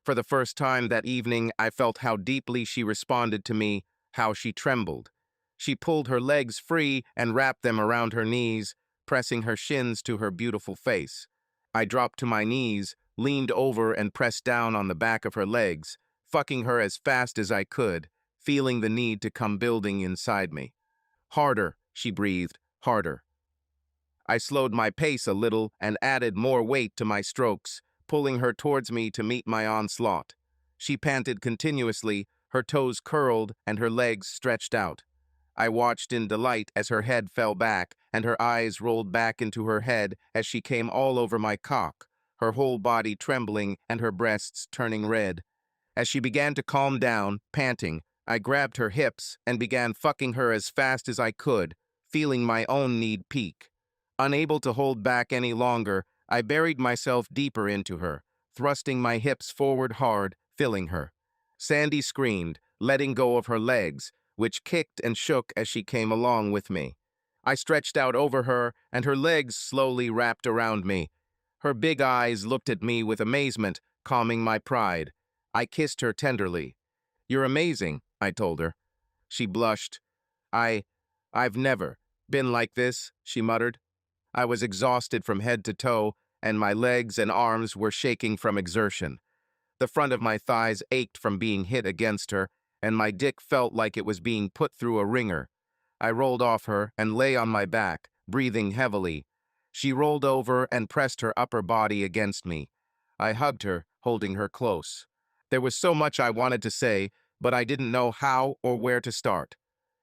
For the first time that evening, I felt how deeply she responded to me, how she trembled. She pulled her legs free and wrapped them around her knees, pressing her shins to her beautiful face. I dropped to my knees, leaned over and pressed down on the back of her legs, fucking her as fast as I could, feeling the need to come building inside me. "Harder," she breathed, "harder." I slowed my pace a little and added more weight to my strokes, pulling her towards me to meet my onslaught. She panted continuously, her toes curled and her legs stretched out. I watched in delight as her head fell back and her eyes rolled back into her head as she came all over my cock, her whole body trembling and her breasts turning red. As she began to calm down, panting, I grabbed her hips and began fucking her as fast as I could, feeling my own need peak. Unable to hold back any longer, I buried myself deeper into her, thrusting my hips forward hard, filling her. Sandy screamed, letting go of her legs, which kicked and shook as she came along with me. I stretched out over her, and her legs slowly wrapped around me. Her big eyes looked at me with amazement, calming my pride. I kissed her tenderly. "You're amazing," I told her. She blushed. I, "I've never been like this," she muttered. I was exhausted from head to toe, and my legs and arms were shaking from exertion. The front of my thighs ached from being hit against her, and my dick felt like it was being put through a wringer. I rolled off her and lay on my back, breathing heavily. She rolled over and pressed her upper body against me. I hugged her, holding her close. There was so much I wanted to say, but I didn't know how or where to start.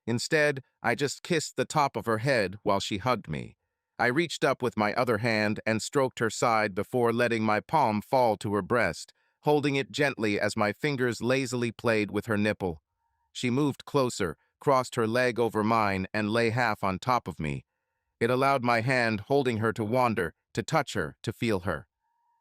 Instead, I just kissed the top of her head while she hugged me. I reached up with my other hand and stroked her side before letting my palm fall to her breast, holding it gently as my fingers lazily played with her nipple. She moved closer, crossed her leg over mine, and lay half on top of me. It allowed my hand holding her to wander, to touch her, to feel her.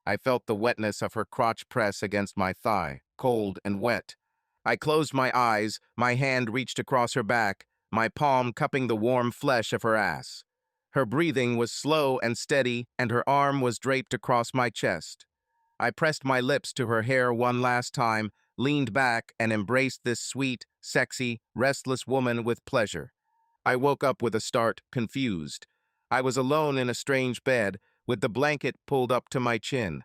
I felt the wetness of her crotch press against my thigh, cold and wet. I closed my eyes, my hand reached across her back, my palm cupping the warm flesh of her ass. Her breathing was slow and steady, and her arm was draped across my chest. I pressed my lips to her hair one last time, leaned back, and embraced this sweet, sexy, restless woman with pleasure. I woke up with a start, confused. I was alone in a strange bed, with the blanket pulled up to my chin.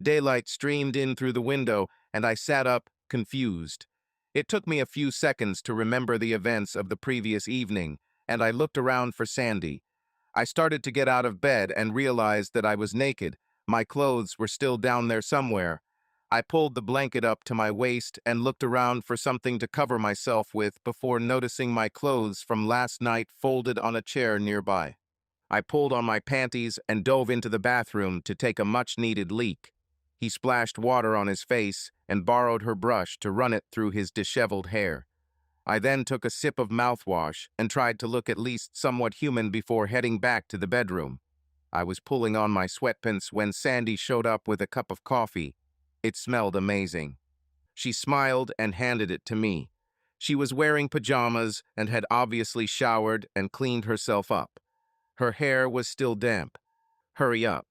Daylight streamed in through the window, and I sat up, confused. It took me a few seconds to remember the events of the previous evening, and I looked around for Sandy. I started to get out of bed and realized that I was naked. My clothes were still down there somewhere. I pulled the blanket up to my waist and looked around for something to cover myself with before noticing my clothes from last night folded on a chair nearby. I pulled on my panties and dove into the bathroom to take a much-needed leak. He splashed water on his face and borrowed her brush to run it through his disheveled hair. I then took a sip of mouthwash and tried to look at least somewhat human before heading back to the bedroom. I was pulling on my sweatpants when Sandy showed up with a cup of coffee. It smelled amazing. She smiled and handed it to me. She was wearing pajamas and had obviously showered and cleaned herself up. Her hair was still damp. "Hurry up.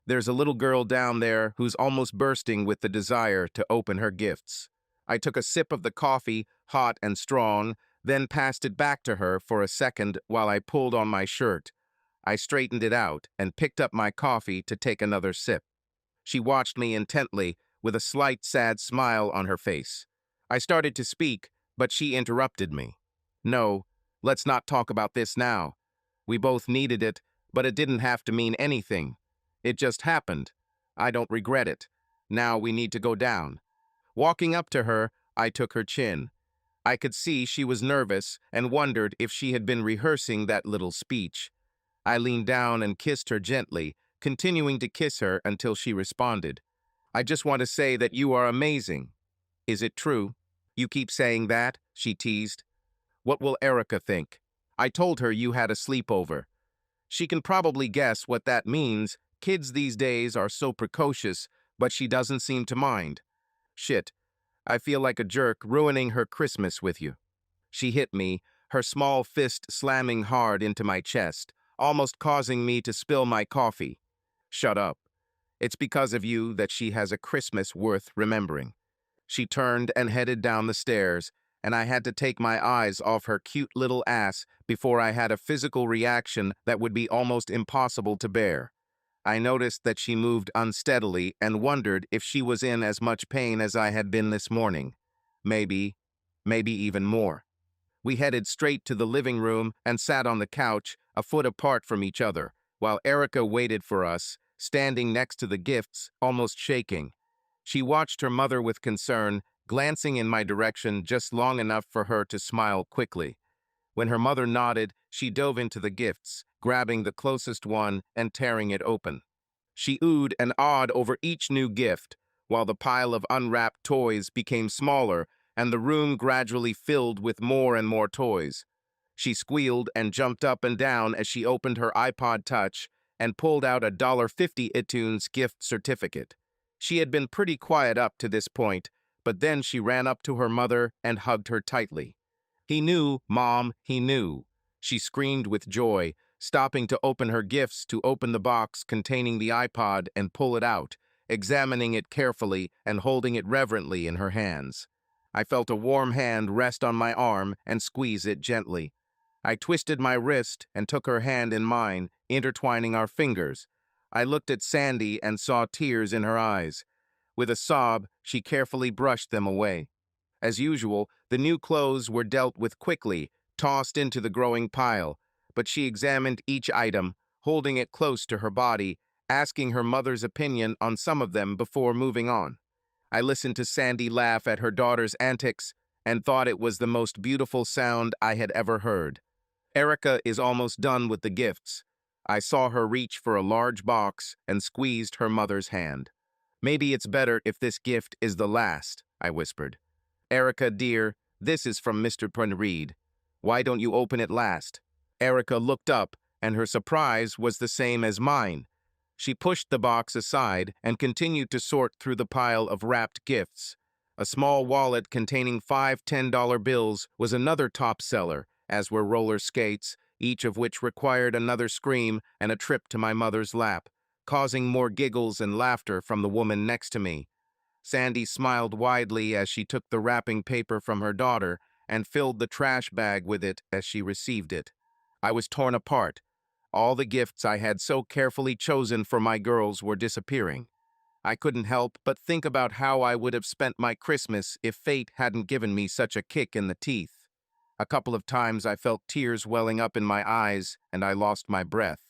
There's a little girl down there who's almost bursting with the desire to open her gifts." I took a sip of the coffee, hot and strong, then passed it back to her for a second while I pulled on my shirt. I straightened it out and picked up my coffee to take another sip. She watched me intently, with a slight sad smile on her face. I started to speak, but she interrupted me. "No, let's not talk about this now. We both needed it, but it didn't have to mean anything. It just happened. I don't regret it. Now we need to go down." Walking up to her, I took her chin. I could see she was nervous and wondered if she had been rehearsing that little speech. I leaned down and kissed her gently, continuing to kiss her until she responded. "I just want to say that you are amazing." "Is it true?" "You keep saying that," she teased. "What will Erica think?" I told her you had a sleepover. She can probably guess what that means. Kids these days are so precocious, but she doesn't seem to mind. "Shit, I feel like a jerk ruining her Christmas with you." She hit me, her small fist slamming hard into my chest, almost causing me to spill my coffee. "Shut up. It's because of you that she has a Christmas worth remembering." She turned and headed down the stairs, and I had to take my eyes off her cute little ass before I had a physical reaction that would be almost impossible to bear. I noticed that she moved unsteadily and wondered if she was in as much pain as I had been this morning. Maybe, maybe even more. We headed straight to the living room and sat on the couch, a foot apart from each other, while Erica waited for us, standing next to the gifts, almost shaking. She watched her mother with concern, glancing in my direction just long enough for her to smile quickly. When her mother nodded, she dove into the gifts, grabbing the closest one and tearing it open. She oohed and awed over each new gift, while the pile of unwrapped toys became smaller and the room gradually filled with more and more toys. She squealed and jumped up and down as she opened her iPod Touch and pulled out a $50 iTunes gift certificate. She had been pretty quiet up to this point, but then she ran up to her mother and hugged her tightly. "He knew, Mom, he knew," she screamed with joy, stopping to open her gifts to open the box containing the iPod and pull it out, examining it carefully and holding it reverently in her hands. I felt a warm hand rest on my arm and squeeze it gently. I twisted my wrist and took her hand in mine, intertwining our fingers. I looked at Sandy and saw tears in her eyes. With a sob, she carefully brushed them away. As usual, the new clothes were dealt with quickly, tossed into the growing pile, but she examined each item, holding it close to her body, asking her mother's opinion on some of them before moving on. I listened to Sandy laugh at her daughter's antics and thought it was the most beautiful sound I had ever heard. Erica is almost done with the gifts. I saw her reach for a large box and squeezed her mother's hand. "Maybe it's better if this gift is the last," I whispered. "Erica, dear, this is from Mr. Reed. Why don't you open it last?" Erica looked up, and her surprise was the same as mine. She pushed the box aside and continued to sort through the pile of wrapped gifts. A small wallet containing 5 $10 bills was another top seller, as were roller skates, each of which required another scream and a trip to my mother's lap, causing more giggles and laughter from the woman next to me. Sandy smiled widely as she took the wrapping paper from her daughter and filled the trash bag with it as she received it. I was torn apart. All the gifts I had so carefully chosen for my girls were disappearing. I couldn't help but think about how I would have spent my Christmas if fate hadn't given me such a kick in the teeth. A couple of times I felt tears welling up in my eyes, and I lost my breath.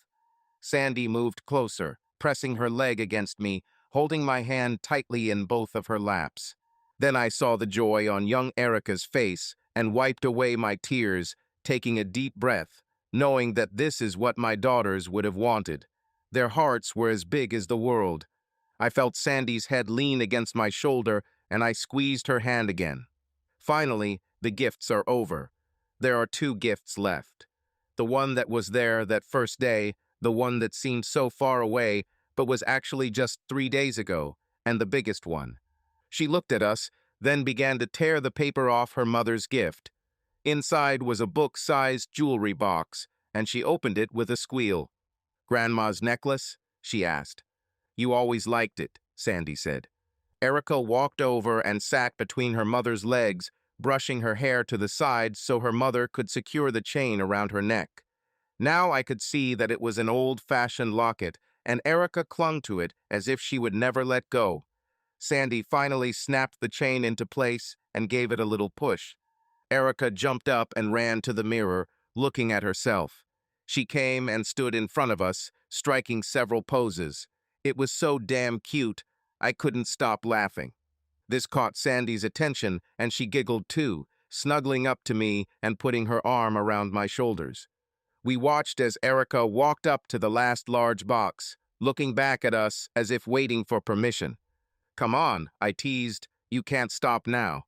Sandy moved closer, pressing her leg against me, holding my hand tightly in both of her laps. Then I saw the joy on young Erica's face and wiped away my tears, taking a deep breath, knowing that this is what my daughters would have wanted. Their hearts were as big as the world. I felt Sandy's head lean against my shoulder, and I squeezed her hand again. Finally, the gifts are over. There are 2 gifts left. The one that was there that first day, the one that seemed so far away, but was actually just 3 days ago, and the biggest one. She looked at us, then began to tear the paper off her mother's gift. Inside was a book-sized jewelry box, and she opened it with a squeal. "Grandma's necklace?" she asked. "You always liked it," Sandy said. Erica walked over and sat between her mother's legs, brushing her hair to the side so her mother could secure the chain around her neck. Now I could see that it was an old-fashioned locket, and Erica clung to it as if she would never let go. Sandy finally snapped the chain into place and gave it a little push. Erica jumped up and ran to the mirror, looking at herself. She came and stood in front of us, striking several poses. It was so damn cute, I couldn't stop laughing. This caught Sandy's attention, and she giggled too, snuggling up to me and putting her arm around my shoulders. We watched as Erica walked up to the last large box, looking back at us as if waiting for permission. "Come on," I teased. "You can't stop now."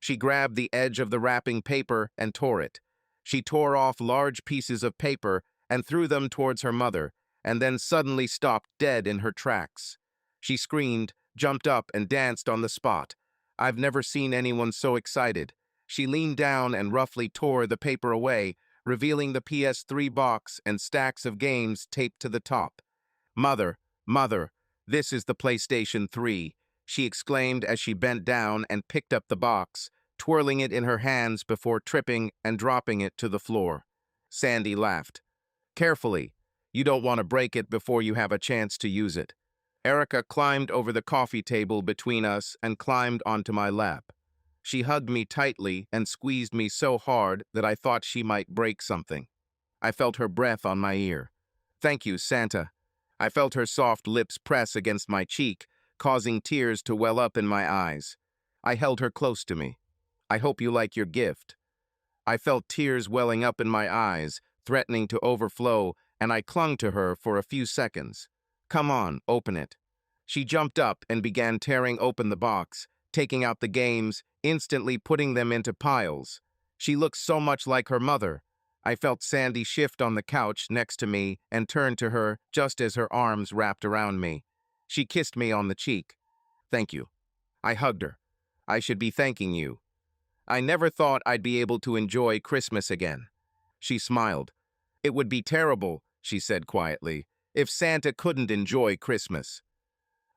She grabbed the edge of the wrapping paper and tore it. She tore off large pieces of paper and threw them towards her mother, and then suddenly stopped dead in her tracks. She screamed, jumped up, and danced on the spot. I've never seen anyone so excited. She leaned down and roughly tore the paper away, revealing the PS3 box and stacks of games taped to the top. "Mother, Mother, this is the PlayStation 3, she exclaimed as she bent down and picked up the box, twirling it in her hands before tripping and dropping it to the floor. Sandy laughed. "Carefully. You don't want to break it before you have a chance to use it." Erica climbed over the coffee table between us and climbed onto my lap. She hugged me tightly and squeezed me so hard that I thought she might break something. I felt her breath on my ear. "Thank you, Santa." I felt her soft lips press against my cheek, causing tears to well up in my eyes. I held her close to me. "I hope you like your gift." I felt tears welling up in my eyes, threatening to overflow, and I clung to her for a few seconds. "Come on, open it." She jumped up and began tearing open the box, taking out the games, instantly putting them into piles. She looked so much like her mother. I felt Sandy shift on the couch next to me and turned to her just as her arms wrapped around me. She kissed me on the cheek. "Thank you." I hugged her. "I should be thanking you. I never thought I'd be able to enjoy Christmas again." She smiled. "It would be terrible," she said quietly, "if Santa couldn't enjoy Christmas."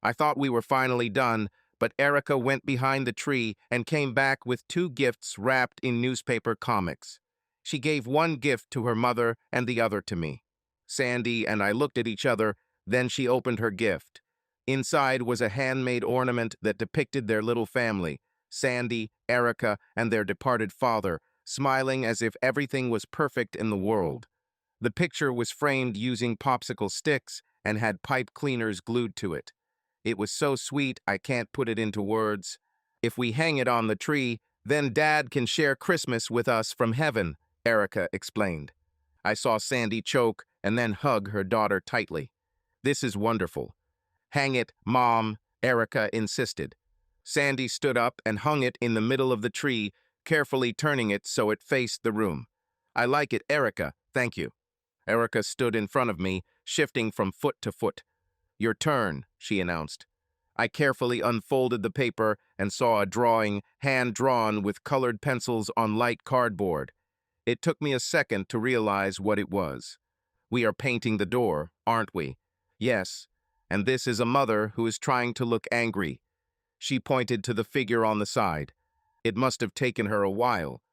I thought we were finally done, but Erica went behind the tree and came back with 2 gifts wrapped in newspaper comics. She gave one gift to her mother and the other to me. Sandy and I looked at each other, then she opened her gift. Inside was a handmade ornament that depicted their little family, Sandy, Erica, and their departed father, smiling as if everything was perfect in the world. The picture was framed using popsicle sticks and had pipe cleaners glued to it. It was so sweet I can't put it into words. "If we hang it on the tree, then Dad can share Christmas with us from heaven," Erica explained. I saw Sandy choke and then hug her daughter tightly. "This is wonderful." "Hang it, Mom," Erica insisted. Sandy stood up and hung it in the middle of the tree, carefully turning it so it faced the room. "I like it, Erica, thank you." Erica stood in front of me, shifting from foot to foot. "Your turn," she announced. I carefully unfolded the paper and saw a drawing, hand-drawn with colored pencils on light cardboard. It took me a second to realize what it was. "We are painting the door, aren't we?" "Yes, and this is a mother who is trying to look angry." She pointed to the figure on the side. It must have taken her a while.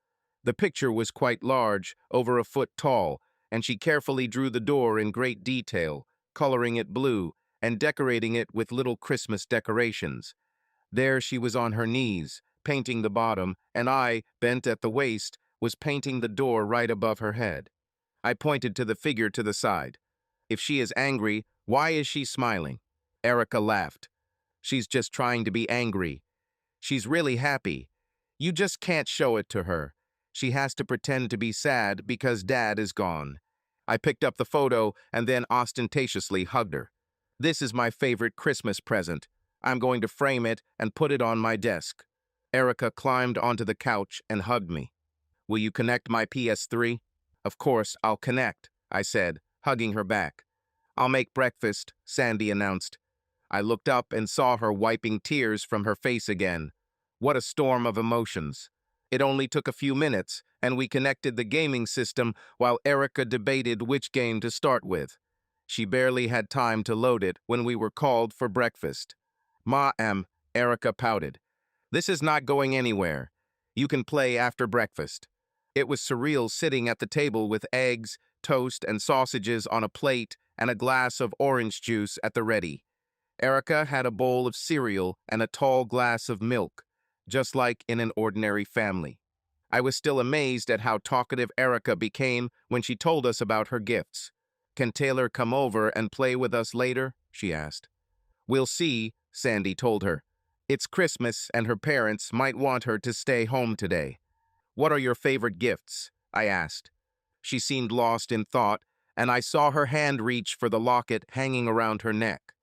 The picture was quite large, over a foot tall, and she carefully drew the door in great detail, coloring it blue and decorating it with little Christmas decorations. There she was on her knees, painting the bottom, and I, bent at the waist, was painting the door right above her head. I pointed to the figure to the side. "If she is angry, why is she smiling?" Erica laughed. "She's just trying to be angry. She's really happy. You just can't show it to her. She has to pretend to be sad because Dad is gone." I picked up the photo and then ostentatiously hugged her. "This is my favorite Christmas present. I'm going to frame it and put it on my desk." Erica climbed onto the couch and hugged me. "Will you connect my PS3? "Of course, I'll connect," I said, hugging her back. "I'll make breakfast," Sandy announced. I looked up and saw her wiping tears from her face again. What a storm of emotions. It only took a few minutes, and we connected the gaming system while Erica debated which game to start with. She barely had time to load it when we were called for breakfast. Erica pouted. "This is not going anywhere. You can play after breakfast." It was surreal sitting at the table with eggs, toast, and sausages on a plate and a glass of orange juice at the ready. Erica had a bowl of cereal and a tall glass of milk, just like in an ordinary family. I was still amazed at how talkative Erica became when she told us about her gifts. "Can Taylor come over and play with us later?" she asked. "We'll see," Sandy told her. "It's Christmas and her parents might want her to stay home today." "What are your favorite gifts?" I asked. She seemed lost in thought, and I saw her hand reach for the locket hanging around her neck.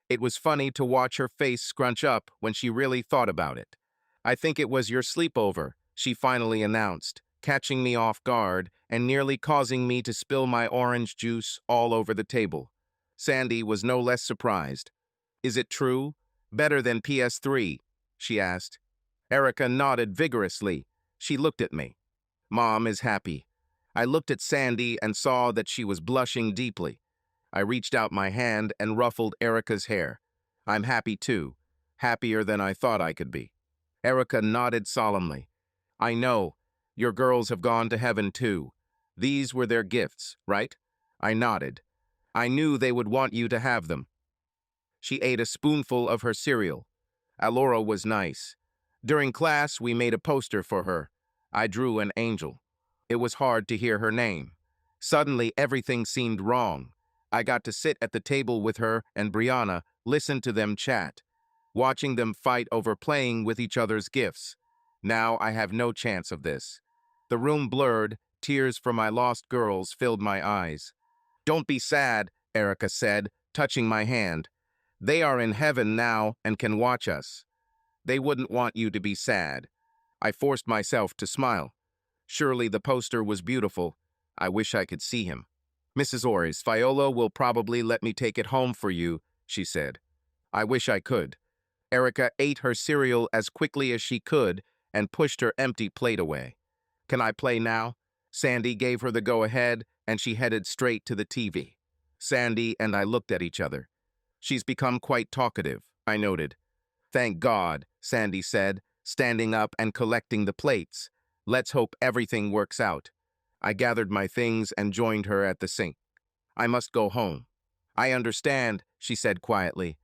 It was funny to watch her face scrunch up when she really thought about it. "I think it was your sleepover," she finally announced, catching me off guard and nearly causing me to spill my orange juice all over the table. Sandy was no less surprised. "Is it true? Better than PS3?" she asked. Erica nodded vigorously. She looked at me. "Mom is happy." I looked at Sandy and saw that she was blushing deeply. I reached out my hand and ruffled Erica's hair. "I'm happy too. Happier than I thought I could be." Erica nodded solemnly. "I know. Your girls have gone to heaven too. These were their gifts, right?" I nodded. "I knew they would want you to have them." She ate a spoonful of her cereal. "Alora was nice. During class, we made a poster for her. I drew an angel. It was hard to hear her name. Suddenly, everything seemed wrong. I got to sit at the table with her and Brianna, listen to them chat, watching them fight over playing with each other's gifts. Now I have no chance of this. The room blurred, tears for my lost girls filled my eyes. "Don't be sad," Erica said, touching my hand. "They are in heaven now and can watch us. They wouldn't want you to be sad." I forced myself to smile. Surely the poster was beautiful. I wish I could see him. "Mrs. Orris, Viola will probably let me take it home for you," she said. I wish I could. Erica ate her cereal as quickly as she could and pushed her empty plate away. "Can I play now?" Sandy gave her the go-ahead, and she headed straight to the TV. Sandy and I looked at each other. "She's become quite talkative," I noted. "Thank God," Sandy said, standing up and collecting the plates. "Let's hope everything works out." I gathered my things and joined her at the sink. "I must go home." "I understand," she said quietly.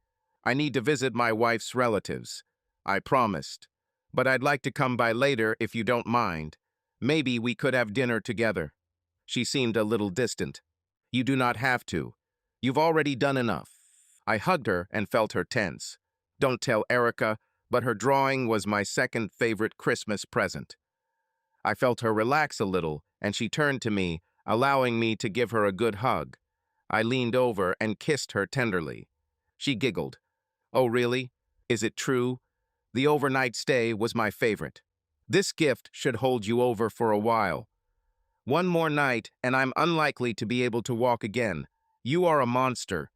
"I need to visit my wife's relatives." I promised. "But I'd like to come by later if you don't mind. Maybe we could have dinner together." She seemed a little distant. "You do not have to. You've already done enough." I hugged her and felt her tense. Don't tell Erica, but her drawing was my second favorite Christmas present. I felt her relax a little, and she turned to me, allowing me to give her a good hug. I leaned over and kissed her tenderly. She giggled. "Oh, really? Is it true? The overnight stay was my favorite. This gift should hold you over for a while. One more night, and I'm unlikely to be able to walk again. You are a monster."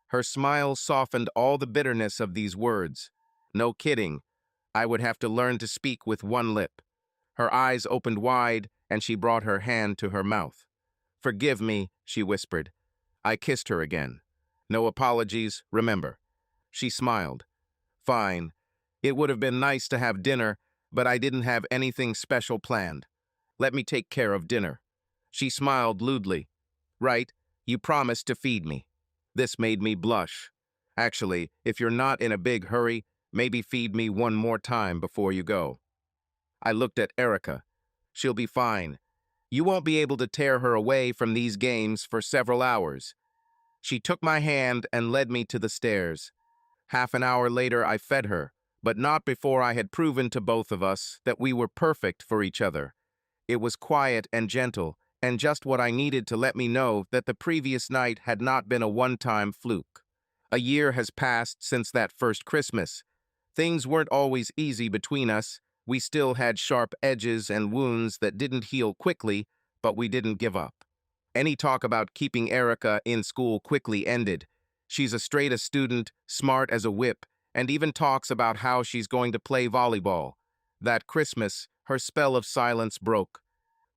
Her smile softened all the bitterness of these words. No kidding. I would have to learn to speak with one lip. Her eyes opened wide, and she brought her hand to her mouth. "Forgive me," she whispered. I kissed her again. "No apologies, remember." She smiled. "Fine. It would have been nice to have dinner, but I didn't have anything special planned. Let me take care of dinner." She smiled lewdly. "Right, you promised to feed me." This made me blush. "Actually, if you're not in a big hurry, maybe feed me one more time before you go." I looked at Erica. "She'll be fine. You won't be able to tear her away from these games for several hours." She took my hand and led me to the stairs. Half an hour later, I fed her, but not before I had proven to both of us that we were perfect for each other. It was quiet and gentle, and just what I needed to let me know that the previous night had not been a one-time fluke. A year has passed since that first Christmas. Things weren't always easy between us. We still had sharp edges and wounds that didn't heal quickly, but we didn't give up. Any talk about keeping Erica in school quickly ended. She's as straight a student, smart as a whip, and even talks about how she's going to play volleyball. That Christmas, her spell of silence broke.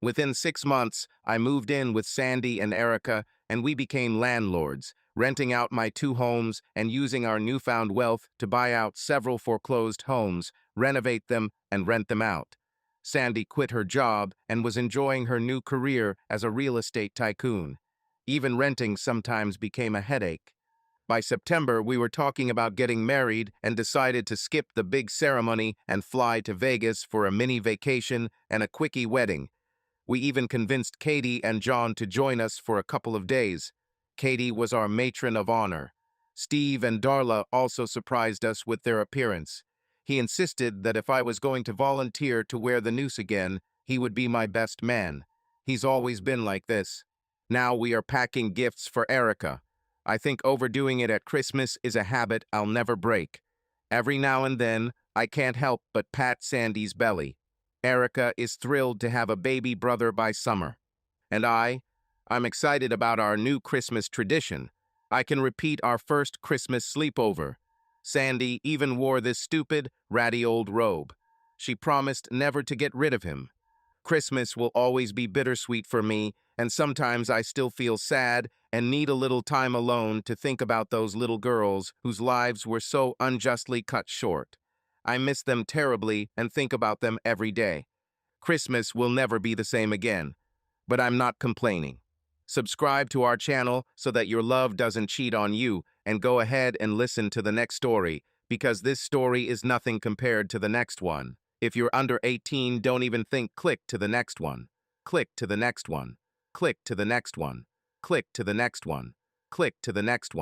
Within 6 months, I moved in with Sandy and Erica, and we became landlords, renting out my 2 homes and using our newfound wealth to buy out several foreclosed homes, renovate them, and rent them out. Sandy quit her job and was enjoying her new career as a real estate tycoon. Even renting sometimes became a headache. By September, we were talking about getting married and decided to skip the big ceremony and fly to Vegas for a mini vacation and a quickie wedding. We even convinced Katie and John to join us for a couple of days. Katie was our matron of honor. Steve and Darla also surprised us with their appearance. He insisted that if I was going to volunteer to wear the noose again, he would be my best man. He's always been like this. Now we are packing gifts for Erica. I think overdoing it at Christmas is a habit I'll never break. Every now and then, I can't help but pat Sandy's belly. Erica is thrilled to have a baby brother by summer. And I'm excited about our new Christmas tradition. I can repeat our first Christmas sleepover. Sandy even wore this stupid, ratty old robe. She promised never to get rid of him. Christmas will always be bittersweet for me, and sometimes I still feel sad and need a little time alone to think about those little girls whose lives were so unjustly cut short. I miss them terribly and think about them every day. Christmas will never be the same again, but I'm not complaining. Subscribe to our channel so that your love doesn't cheat on you, and go ahead and listen to the next story. because this story is nothing compared to the next one. If you're under 18, don't even think. Click to the next one. Click to the next one. Click to the next one. Click to the next one. Click to the next one.